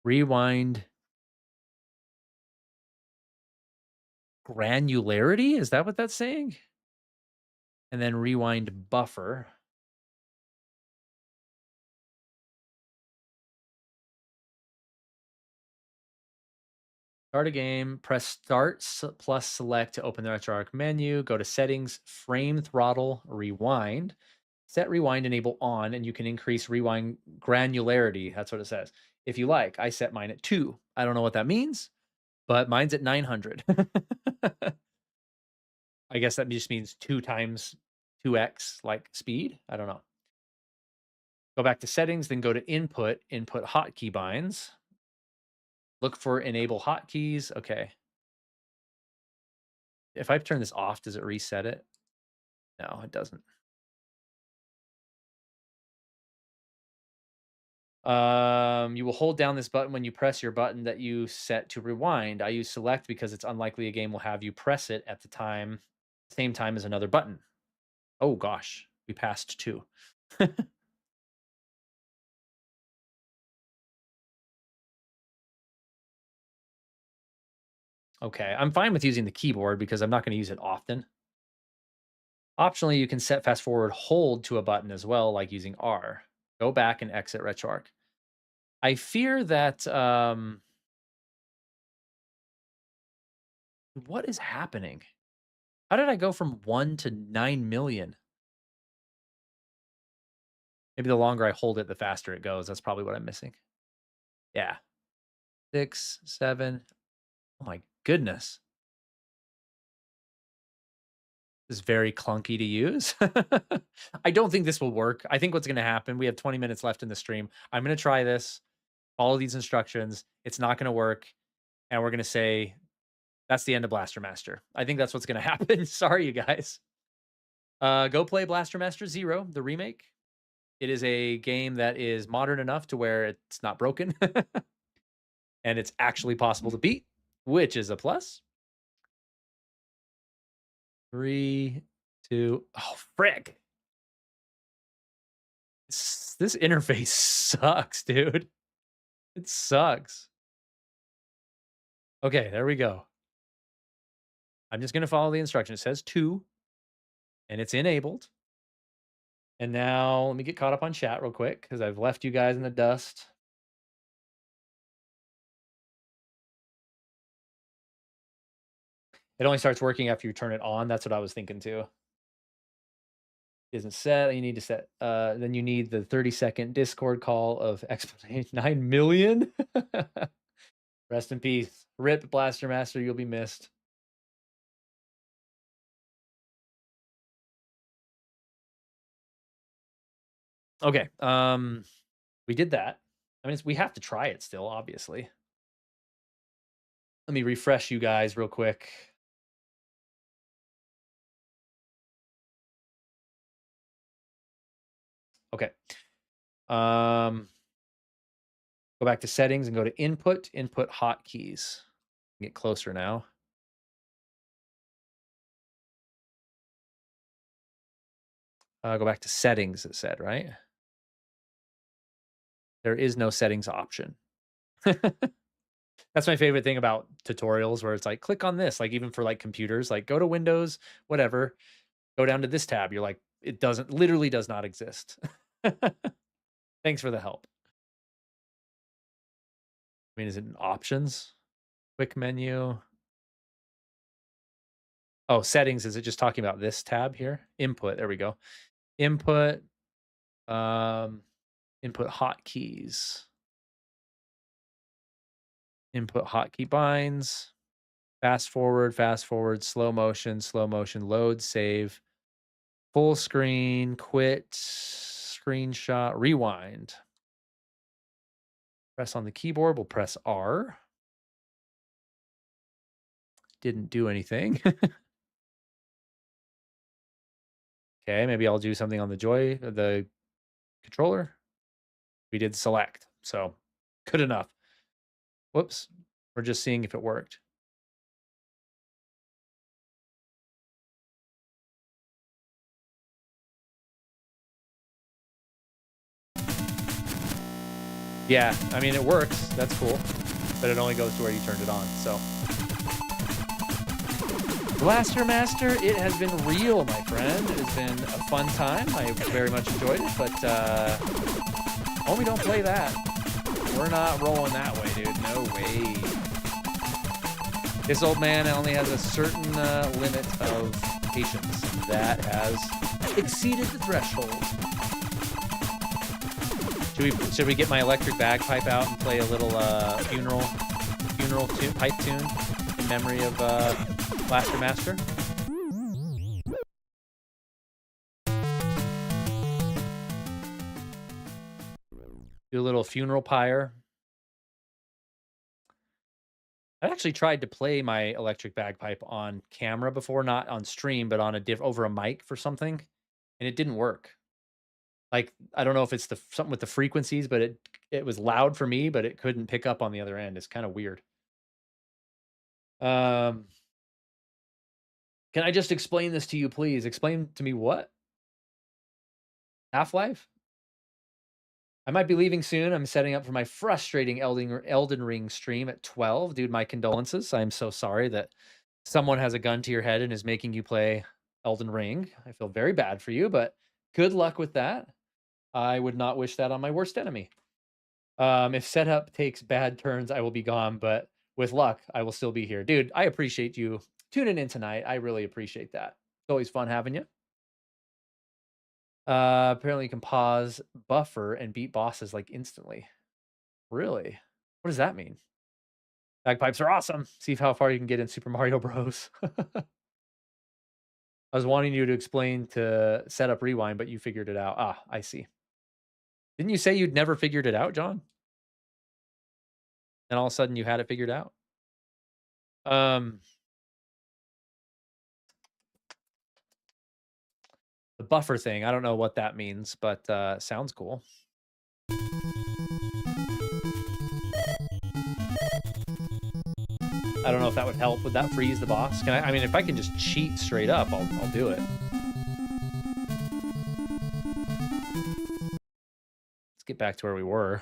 Rewind granularity? Is that what that's saying? And then rewind buffer. Start a game, press start plus select to open the RetroArch menu, go to settings, frame throttle, rewind, set rewind enable on, and you can increase rewind granularity. That's what it says. If you like, I set mine at 2. I don't know what that means, but mine's at 900. I guess that just means 2 times 2x like speed. I don't know. Go back to settings, then go to input, input hotkey binds. Look for enable hotkeys. Okay. If I turn this off, does it reset it? No, it doesn't. You will hold down this button when you press your button that you set to rewind. I use select because it's unlikely a game will have you press it at the same time as another button. Oh gosh, we passed 2. Okay, I'm fine with using the keyboard because I'm not going to use it often. Optionally, you can set fast forward hold to a button as well, like using R. Go back and exit RetroArch. I fear that what is happening? How did I go from 1 to 9 million? Maybe the longer I hold it, the faster it goes. That's probably what I'm missing. Yeah. 6, 7. Oh my goodness. This is very clunky to use. I don't think this will work. I think what's going to happen, we have 20 minutes left in the stream. I'm going to try this, follow these instructions. It's not going to work. And we're going to say, that's the end of Blaster Master. I think that's what's going to happen. Sorry, you guys. Go play Blaster Master Zero, the remake. It is a game that is modern enough to where it's not broken and it's actually possible to beat, which is a plus. 3, 2. Oh, frick. This interface sucks, dude. It sucks. Okay, there we go. I'm just going to follow the instruction. It says 2, and it's enabled. And now let me get caught up on chat real quick because I've left you guys in the dust. It only starts working after you turn it on. That's what I was thinking too. Isn't set. You need to set. Then you need the 30-second Discord call of explanation. 9 million. Rest in peace. Rip Blaster Master. You'll be missed. Okay. We did that. I mean, we have to try it still, obviously. Let me refresh you guys real quick. Okay. Um, go back to settings and go to input hotkeys. Get closer now. Go back to settings, it said, right? There is no settings option. That's my favorite thing about tutorials where it's like, click on this, like even for like computers, like go to Windows, whatever, go down to this tab. You're like, it doesn't, literally does not exist. Thanks for the help. I mean, is it in options? Quick menu. Oh, settings. Is it just talking about this tab here? Input. There we go. Input. Um, input hotkeys. Input hotkey binds. Fast forward, slow motion, load, save, full screen, quit, screenshot, rewind. Press on the keyboard. We'll press R. Didn't do anything. Okay, maybe I'll do something on the controller. We did select, so good enough. Whoops. We're just seeing if it worked. Yeah, I mean, it works. That's cool. But it only goes to where you turned it on, so. Blaster Master, it has been real, my friend. It has been a fun time. I very much enjoyed it, but homie, don't play that. We're not rolling that way, dude. No way. This old man only has a certain limit of patience. That has exceeded the threshold. Should we get my electric bagpipe out and play a little funeral pipe tune in memory of Blaster Master? Do a little funeral pyre. I actually tried to play my electric bagpipe on camera before, not on stream, but on over a mic for something, and it didn't work. Like, I don't know if it's something with the frequencies, but it was loud for me, but it couldn't pick up on the other end. It's kind of weird. Um, can I just explain this to you, please? Explain to me what? Half-Life? I might be leaving soon. I'm setting up for my frustrating Elden Ring stream at 12. Dude, my condolences. I'm so sorry that someone has a gun to your head and is making you play Elden Ring. I feel very bad for you, but good luck with that. I would not wish that on my worst enemy. If setup takes bad turns, I will be gone, but with luck, I will still be here. Dude, I appreciate you tuning in tonight. I really appreciate that. It's always fun having you. Apparently you can pause, buffer, and beat bosses like instantly. Really? What does that mean? Bagpipes are awesome. See how far you can get in Super Mario Bros. I was wanting you to explain to set up rewind, but you figured it out. Ah, I see. Didn't you say you'd never figured it out, John? And all of a sudden you had it figured out? Um, the buffer thing, I don't know what that means, but sounds cool. I don't know if that would help. Would that freeze the boss? Can I mean, if I can just cheat straight up, I'll do it. Let's get back to where we were.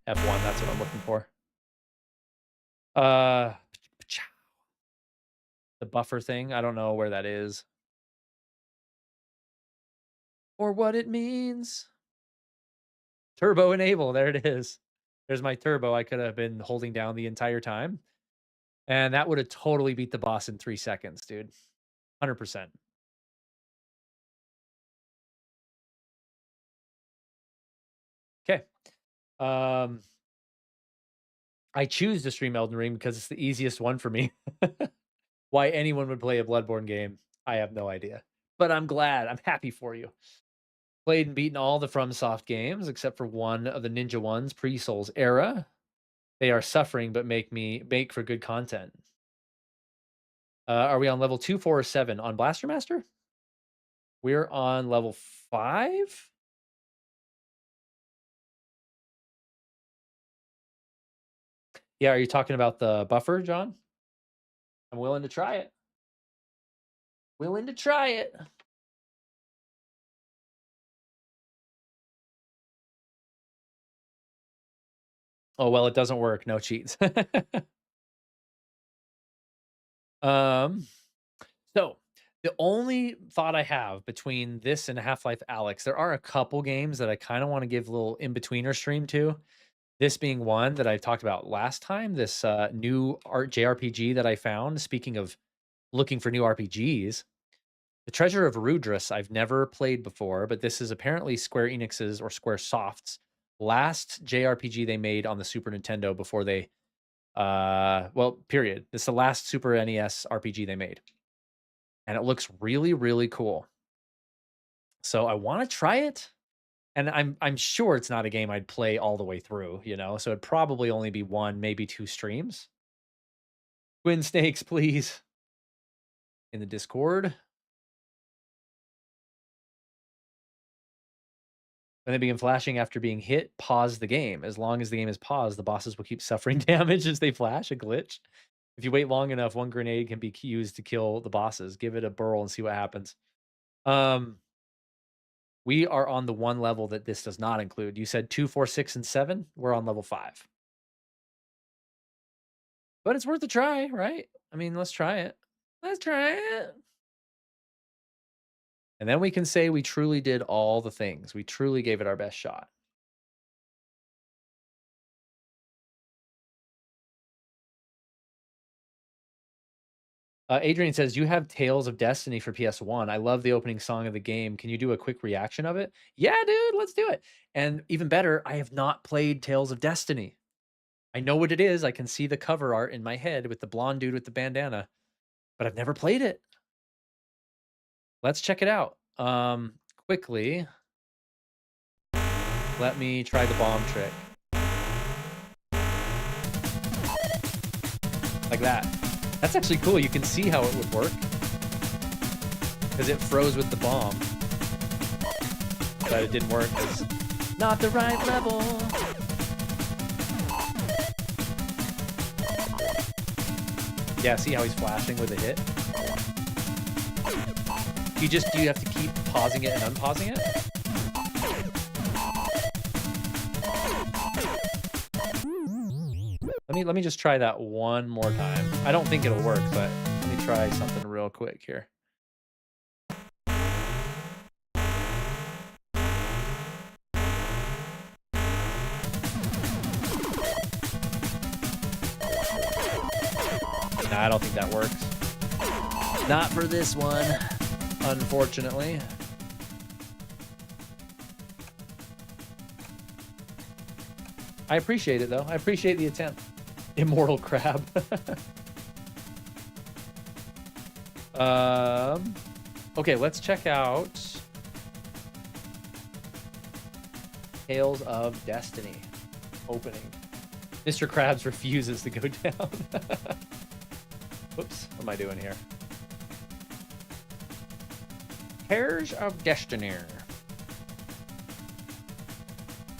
F1, that's what I'm looking for. Uh, the buffer thing, I don't know where that is. Or what it means. Turbo enable, there it is. There's my turbo I could have been holding down the entire time, and that would have totally beat the boss in 3 seconds, dude. 100%. Okay. I choose to stream Elden Ring because it's the easiest one for me. Why anyone would play a Bloodborne game, I have no idea. But I'm glad, I'm happy for you. Played and beaten all the FromSoft games except for one of the Ninja ones, pre-Souls era. They are suffering, but make for good content. Are we on level 2, 4, or 7 on Blaster Master? We're on level 5. Yeah, are you talking about the buffer, John? I'm willing to try it. Willing to try it. Oh, well, it doesn't work. No cheats. um, so the only thought I have between this and Half-Life Alex, there are a couple games that I kind of want to give a little in-betweener stream to. This being one that I talked about last time, this new art JRPG that I found. Speaking of looking for new RPGs, The Treasure of Rudras, I've never played before, but this is apparently Square Enix's or Square Soft's last JRPG they made on the Super Nintendo before they well, period. This is the last Super NES RPG they made. And it looks really, really cool. So I want to try it. And I'm sure it's not a game I'd play all the way through, you know. So it'd probably only be one, maybe two streams. Twin snakes, please. In the Discord. When they begin flashing after being hit, pause the game. As long as the game is paused, the bosses will keep suffering damage as they flash, a glitch. If you wait long enough, one grenade can be used to kill the bosses. Give it a burl and see what happens. Um, we are on the one level that this does not include. You said 2, 4, 6, and 7. We're on level 5. But it's worth a try, right? I mean, let's try it. Let's try it. And then we can say we truly did all the things. We truly gave it our best shot. Adrian says, "You have Tales of Destiny for PS1. I love the opening song of the game. Can you do a quick reaction of it?" Yeah, dude, let's do it. And even better, I have not played Tales of Destiny. I know what it is. I can see the cover art in my head with the blonde dude with the bandana, but I've never played it. Let's check it out. Quickly, let me try the bomb trick. Like that. That's actually cool. You can see how it would work because it froze with the bomb. But it didn't work because not the right level. Yeah, see how he's flashing with a hit? Do you have to keep pausing it and unpausing it? Let me just try that one more time. I don't think it'll work, but let me try something real quick here. Nah, I don't think that works. Not for this one, unfortunately. I appreciate it, though. I appreciate the attempt. Immortal crab. Okay, let's check out Tales of Destiny opening. Mr. Krabs refuses to go down. Whoops, what am I doing here? Tales of Destiny.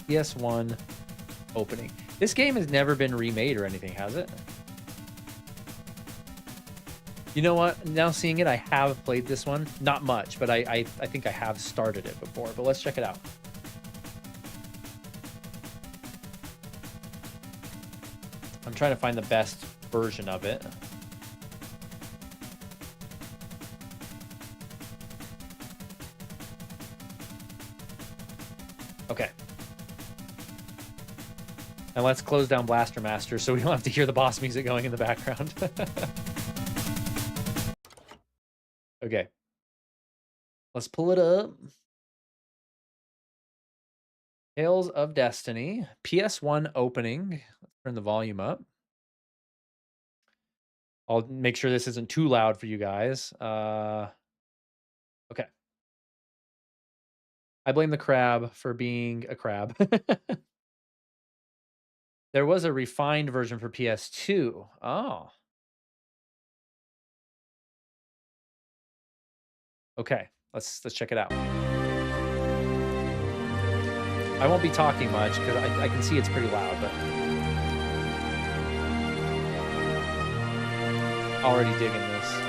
PS1 opening. This game has never been remade or anything, has it? You know what? Now seeing it, I have played this one. Not much, but I think I have started it before. But let's check it out. I'm trying to find the best version of it. Okay. And let's close down Blaster Master so we don't have to hear the boss music going in the background. Okay. Let's pull it up. Tales of Destiny, PS1 opening. Let's turn the volume up. I'll make sure this isn't too loud for you guys. Okay. I blame the crab for being a crab. There was a refined version for PS2. Oh, okay. Let's check it out. I won't be talking much because I can see it's pretty loud, but already digging this.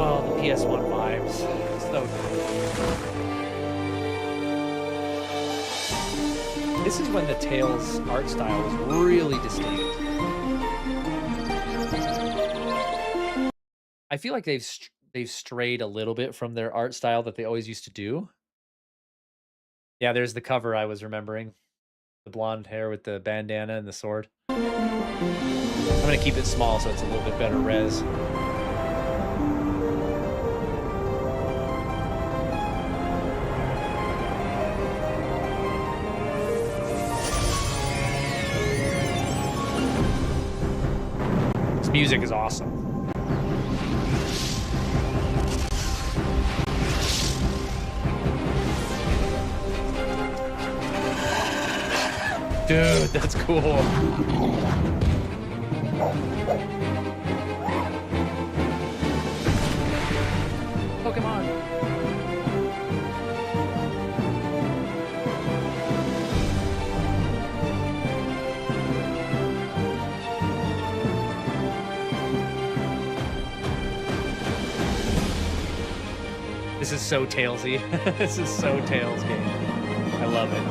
Oh, the PS1 vibes. So good. This is when the Tails art style was really distinct. I feel like they've strayed a little bit from their art style that they always used to do. Yeah, there's the cover I was remembering. The blonde hair with the bandana and the sword. I'm gonna keep it small so it's a little bit better res. This music is awesome. Dude, that's cool. Pokemon. This is so Tailsy. This is so Tails game. I love it.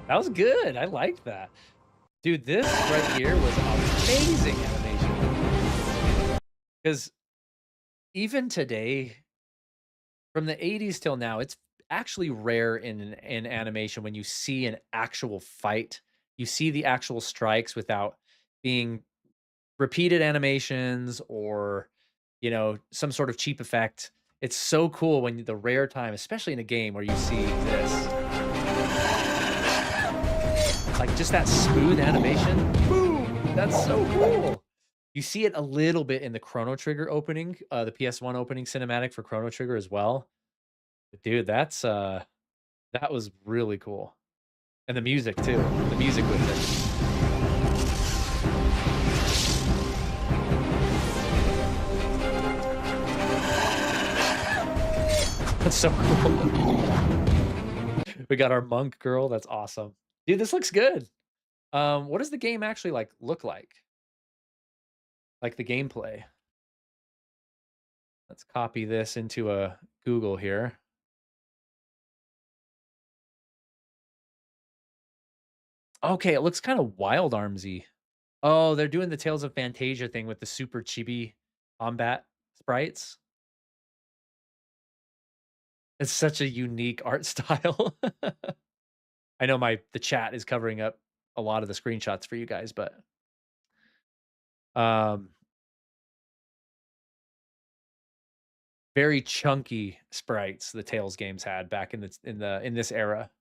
That was good. I liked that. Dude, this right here was amazing animation. Because even today, from the 80s till now, it's actually rare in animation when you see an actual fight. You see the actual strikes without being repeated animations or, some sort of cheap effect. It's so cool when the rare time, especially in a game where you see this. Like, just that smooth animation. Boom! That's so cool. You see it a little bit in the Chrono Trigger opening, the PS1 opening cinematic for Chrono Trigger as well. But dude, that was really cool. And the music too. The music with it. That's so cool. We got our monk girl. That's awesome. Dude, this looks good. What does the game actually look like? Like the gameplay. Let's copy this into a Google here. Okay, it looks kind of wild armsy. Oh, they're doing the Tales of Fantasia thing with the super chibi combat sprites. It's such a unique art style. I know the chat is covering up a lot of the screenshots for you guys, but um very chunky sprites the Tales games had back in this era.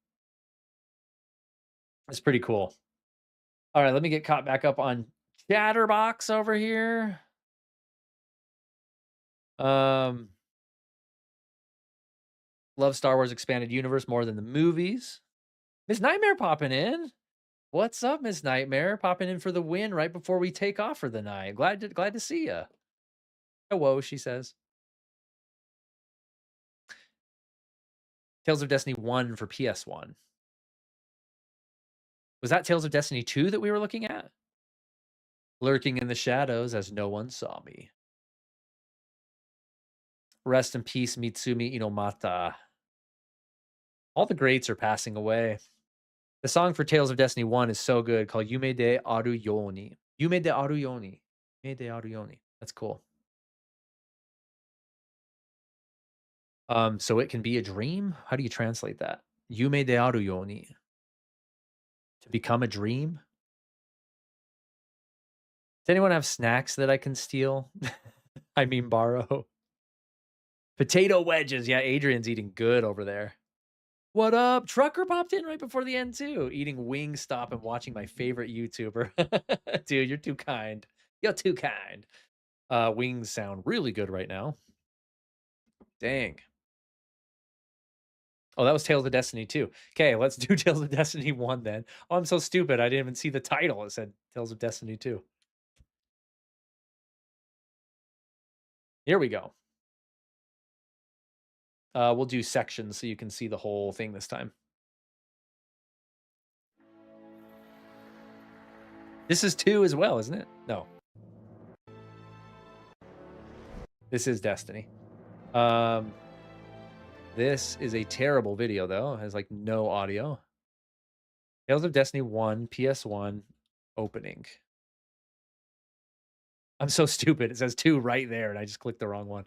It's pretty cool. All right, let me get caught back up on Chatterbox over here. Um Love Star Wars Expanded Universe more than the movies. Miss Nightmare popping in. What's up, Miss Nightmare? Popping in for the win right before we take off for the night. Glad to see ya. Hello, she says. Tales of Destiny 1 for PS1. Was that Tales of Destiny 2 that we were looking at? Lurking in the shadows as no one saw me. Rest in peace, Mitsumi Inomata. All the greats are passing away. The song for Tales of Destiny 1 is so good, called Yume de Aru Yoni. Yume de Aru Yoni. Yume de Aru Yoni. That's cool. So it can be a dream? How do you translate that? Yume de Aru Yoni. To become a dream? Does anyone have snacks that I can steal? I mean borrow. Potato wedges. Yeah, Adrian's eating good over there. What up? Trucker popped in right before the end too, eating Wingstop and watching my favorite YouTuber. Dude, you're too kind. You're too kind. Wings sound really good right now. Dang. Oh, that was Tales of Destiny 2. Okay, let's do Tales of Destiny 1 then. Oh, I'm so stupid. I didn't even see the title. It said Tales of Destiny 2. Here we go. We'll do sections so you can see the whole thing this time. This is 2 as well, isn't it? No. This is Destiny. This is a terrible video though. It has like no audio. Tales of Destiny 1, PS1 opening. I'm so stupid. It says 2 right there and I just clicked the wrong one.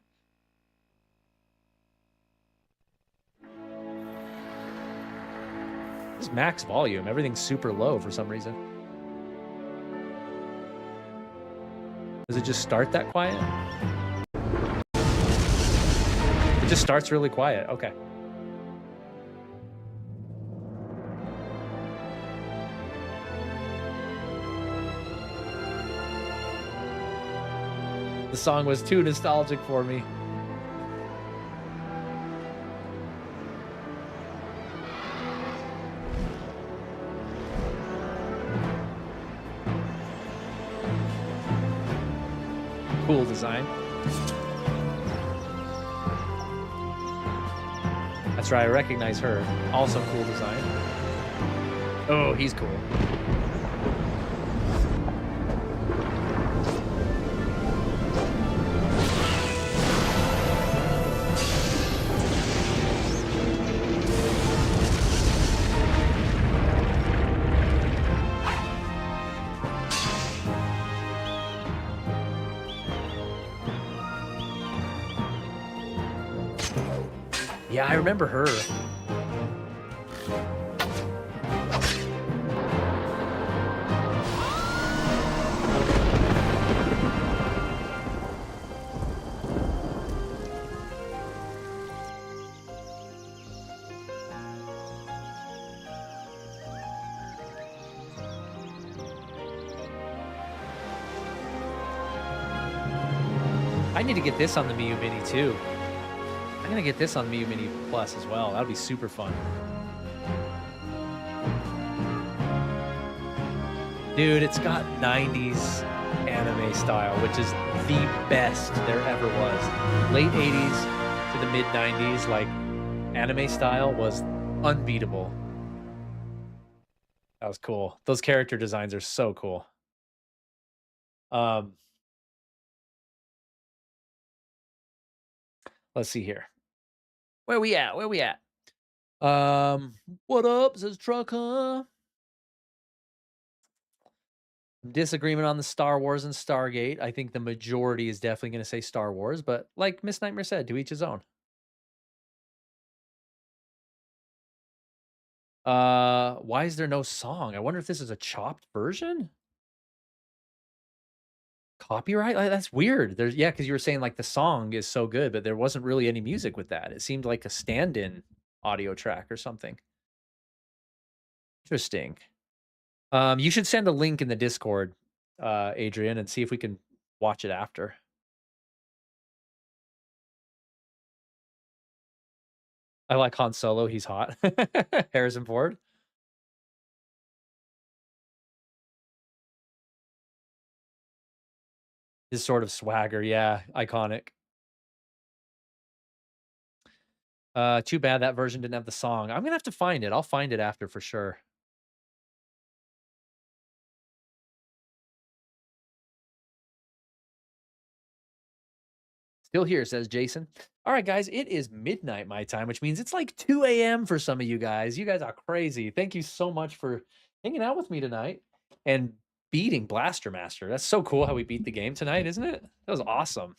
This is max volume. Everything's super low for some reason. Does it just start that quiet? It just starts really quiet. Okay. The song was too nostalgic for me. Cool design. That's right, I recognize her. Also cool design. Oh, he's cool. Yeah, I remember her. I need to get this on the Miu Mini too. I'm gonna get this on Miu Mini Plus as well. That'll be super fun. Dude, it's got 90s anime style, which is the best there ever was. Late 80s to the mid 90s, like anime style was unbeatable. That was cool. Those character designs are so cool. Um, let's see here. Where we at? Where we at? What up? Says Truck, huh? Disagreement on the Star Wars and Stargate. I think the majority is definitely going to say Star Wars, but like Miss Nightmare said, to each his own. Why is there no song? I wonder if this is a chopped version? Copyright? That's weird. There's yeah, because you were saying like the song is so good, but there wasn't really any music with that. It seemed like a stand-in audio track or something. Interesting. You should send a link in the Discord, Adrian, and see if we can watch it after. I like Han Solo. He's hot. Harrison Ford. His sort of swagger, yeah, iconic. Too bad that version didn't have the song. I'm gonna have to find it. I'll find it after for sure. Still here, says Jason. All right, guys, it is midnight my time, which means it's like 2 a.m. for some of you guys. You guys are crazy. Thank you so much for hanging out with me tonight and beating Blaster Master. That's so cool how we beat the game tonight, isn't it? That was awesome.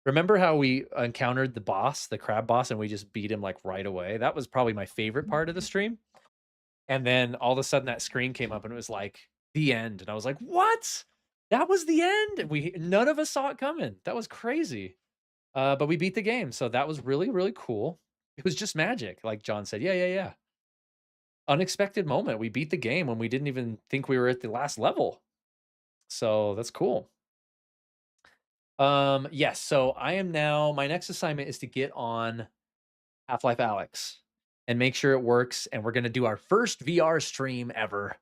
Remember how we encountered the boss, the crab boss, and we just beat him like right away? That was probably my favorite part of the stream. And then all of a sudden that screen came up and it was like the end. And I was like, what? That was the end. We none of us saw it coming. That was crazy. But we beat the game, so that was really, really cool. It was just magic, like John said. Yeah, yeah, yeah. Unexpected moment. We beat the game when we didn't even think we were at the last level. So that's cool. Yes, so I am now my next assignment is to get on Half-Life Alex and make sure it works, and we're gonna do our first VR stream ever.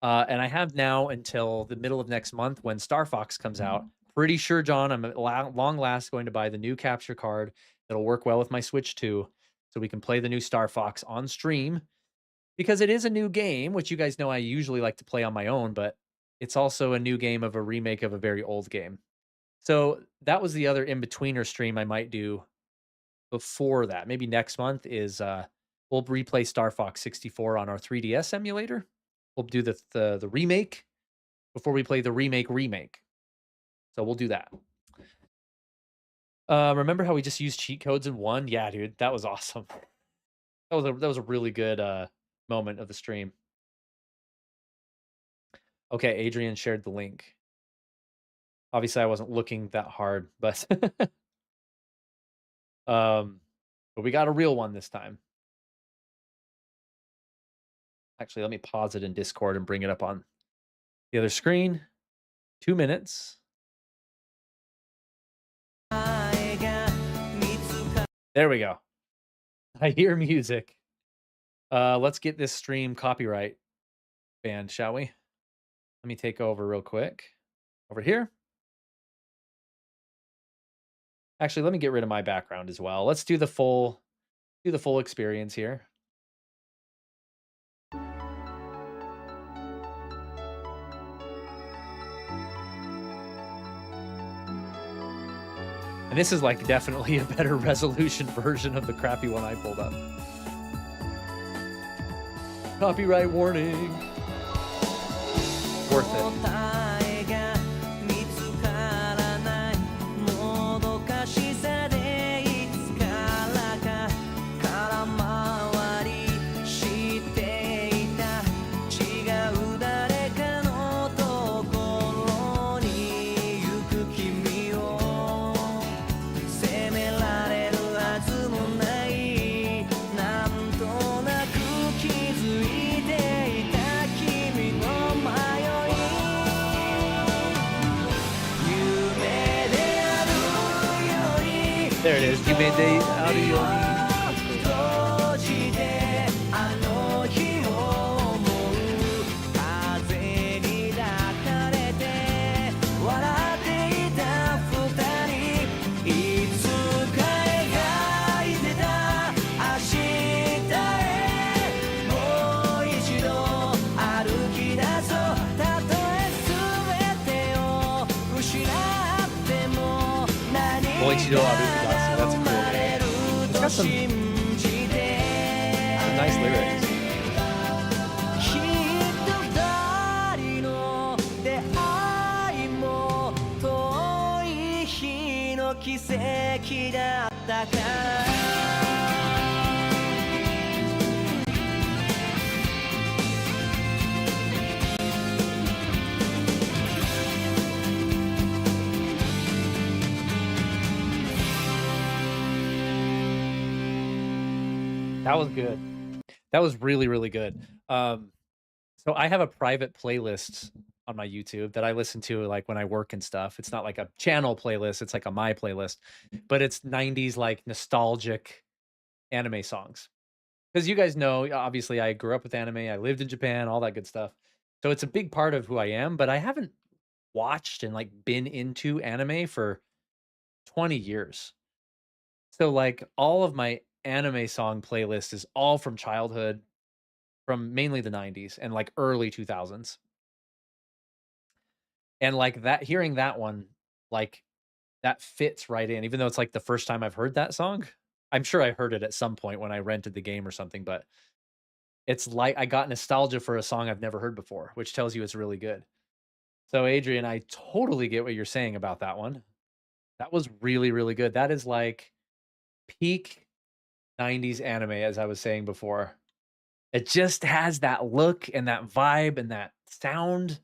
And I have now until the middle of next month when Star Fox comes out. Pretty sure, John, I'm at long last going to buy the new capture card that'll work well with my Switch 2, so we can play the new Star Fox on stream because it is a new game, which you guys know I usually like to play on my own, but it's also a new game of a remake of a very old game. So that was the other in-betweener stream I might do before that. Maybe next month is, we'll replay Star Fox 64 on our 3DS emulator. We'll do the remake before we play the remake. So we'll do that. Remember how we just used cheat codes in 1? Yeah, dude, that was awesome. That was a really good, moment of the stream. Okay, Adrian shared the link. Obviously, I wasn't looking that hard, but, um, but we got a real one this time. Actually, let me pause it in Discord and bring it up on the other screen. 2 minutes. There we go. I hear music. Let's get this stream copyright banned, shall we? Let me take over real quick. Over here. Actually, let me get rid of my background as well. Let's do the full experience here. And this is like definitely a better resolution version of the crappy one I pulled up. Copyright warning. Worth it. There it is. You made the out of your That's cool. Moichiro Arukidasu. That's a cool name. It's got some nice lyrics. That was good. That was really, really good. So I have a private playlist on my YouTube that I listen to like when I work and stuff. It's not like a channel playlist, it's like a my playlist, but it's 90s like nostalgic anime songs. Because you guys know, obviously I grew up with anime, I lived in Japan, all that good stuff. So it's a big part of who I am, but I haven't watched and like been into anime for 20 years. So like all of my anime song playlist is all from childhood, from mainly the 90s and like early 2000s. And like that hearing that one, like that fits right in, even though it's like the first time I've heard that song. I'm sure I heard it at some point when I rented the game or something, but it's like I got nostalgia for a song I've never heard before, which tells you it's really good. So Adrian, I totally get what you're saying about that one. That was really, really good. That is like peak 90s anime, as I was saying before. It just has that look and that vibe and that sound.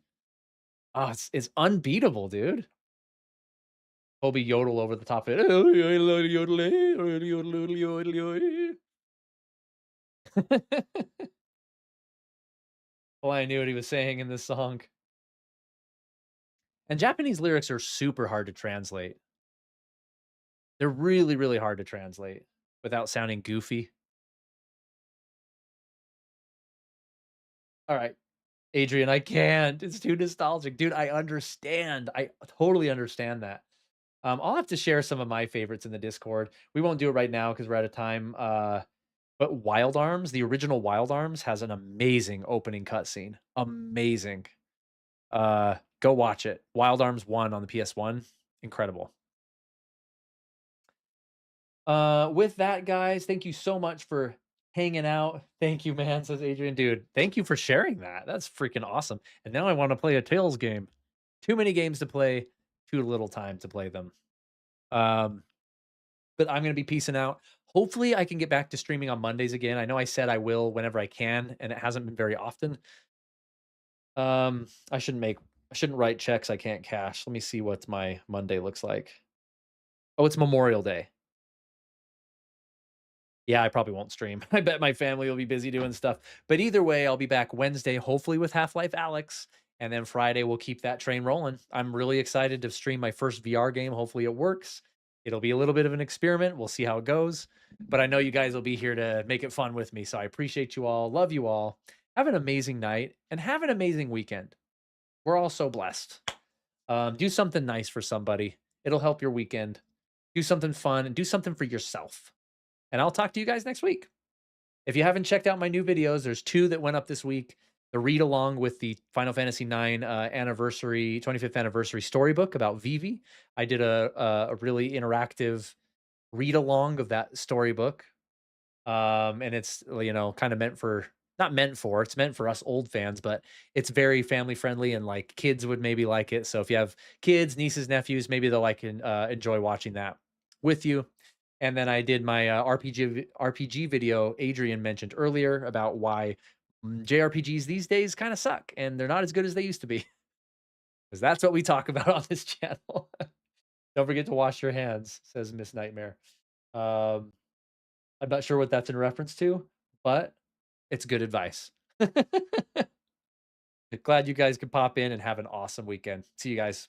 Oh, it's unbeatable, dude. Kobe yodel over the top of it. Well, I knew what he was saying in this song. And Japanese lyrics are super hard to translate. They're really, really hard to translate without sounding goofy. All right, Adrian, I can't. It's too nostalgic. Dude, I understand. I totally understand that. I'll have to share some of my favorites in the Discord. We won't do it right now because we're out of time. But Wild Arms, the original Wild Arms, has an amazing opening cutscene. Amazing. Go watch it. Wild Arms 1 on the PS1. Incredible. With that, guys, thank you so much for hanging out. Thank you, man, says Adrian. Dude, thank you for sharing that. That's freaking awesome. And now I want to play a Tales game. Too many games to play, too little time to play them. Um, but I'm gonna be peacing out. Hopefully, I can get back to streaming on Mondays again. I know I said I will whenever I can, and it hasn't been very often. I shouldn't make I shouldn't write checks I can't cash. Let me see what my Monday looks like. Oh, it's Memorial Day. Yeah, I probably won't stream. I bet my family will be busy doing stuff. But either way, I'll be back Wednesday, hopefully with Half-Life Alex. And then Friday, we'll keep that train rolling. I'm really excited to stream my first VR game. Hopefully, it works. It'll be a little bit of an experiment. We'll see how it goes. But I know you guys will be here to make it fun with me. So I appreciate you all. Love you all. Have an amazing night and have an amazing weekend. We're all so blessed. Do something nice for somebody, it'll help your weekend. Do something fun and do something for yourself. And I'll talk to you guys next week. If you haven't checked out my new videos, there's 2 that went up this week. The read along with the Final Fantasy IX, anniversary 25th anniversary storybook about Vivi. I did a really interactive read along of that storybook. And it's, kind of meant for not meant for, it's meant for us old fans, but it's very family friendly and, like, kids would maybe like it. So if you have kids, nieces, nephews, maybe they'll, like, enjoy watching that with you. And then I did my, RPG video Adrian mentioned earlier about why, JRPGs these days kinda suck, and they're not as good as they used to be, because that's what we talk about on this channel. Don't forget to wash your hands, says Miss Nightmare. Um, I'm not sure what that's in reference to, but it's good advice. Glad you guys could pop in and have an awesome weekend. See you guys.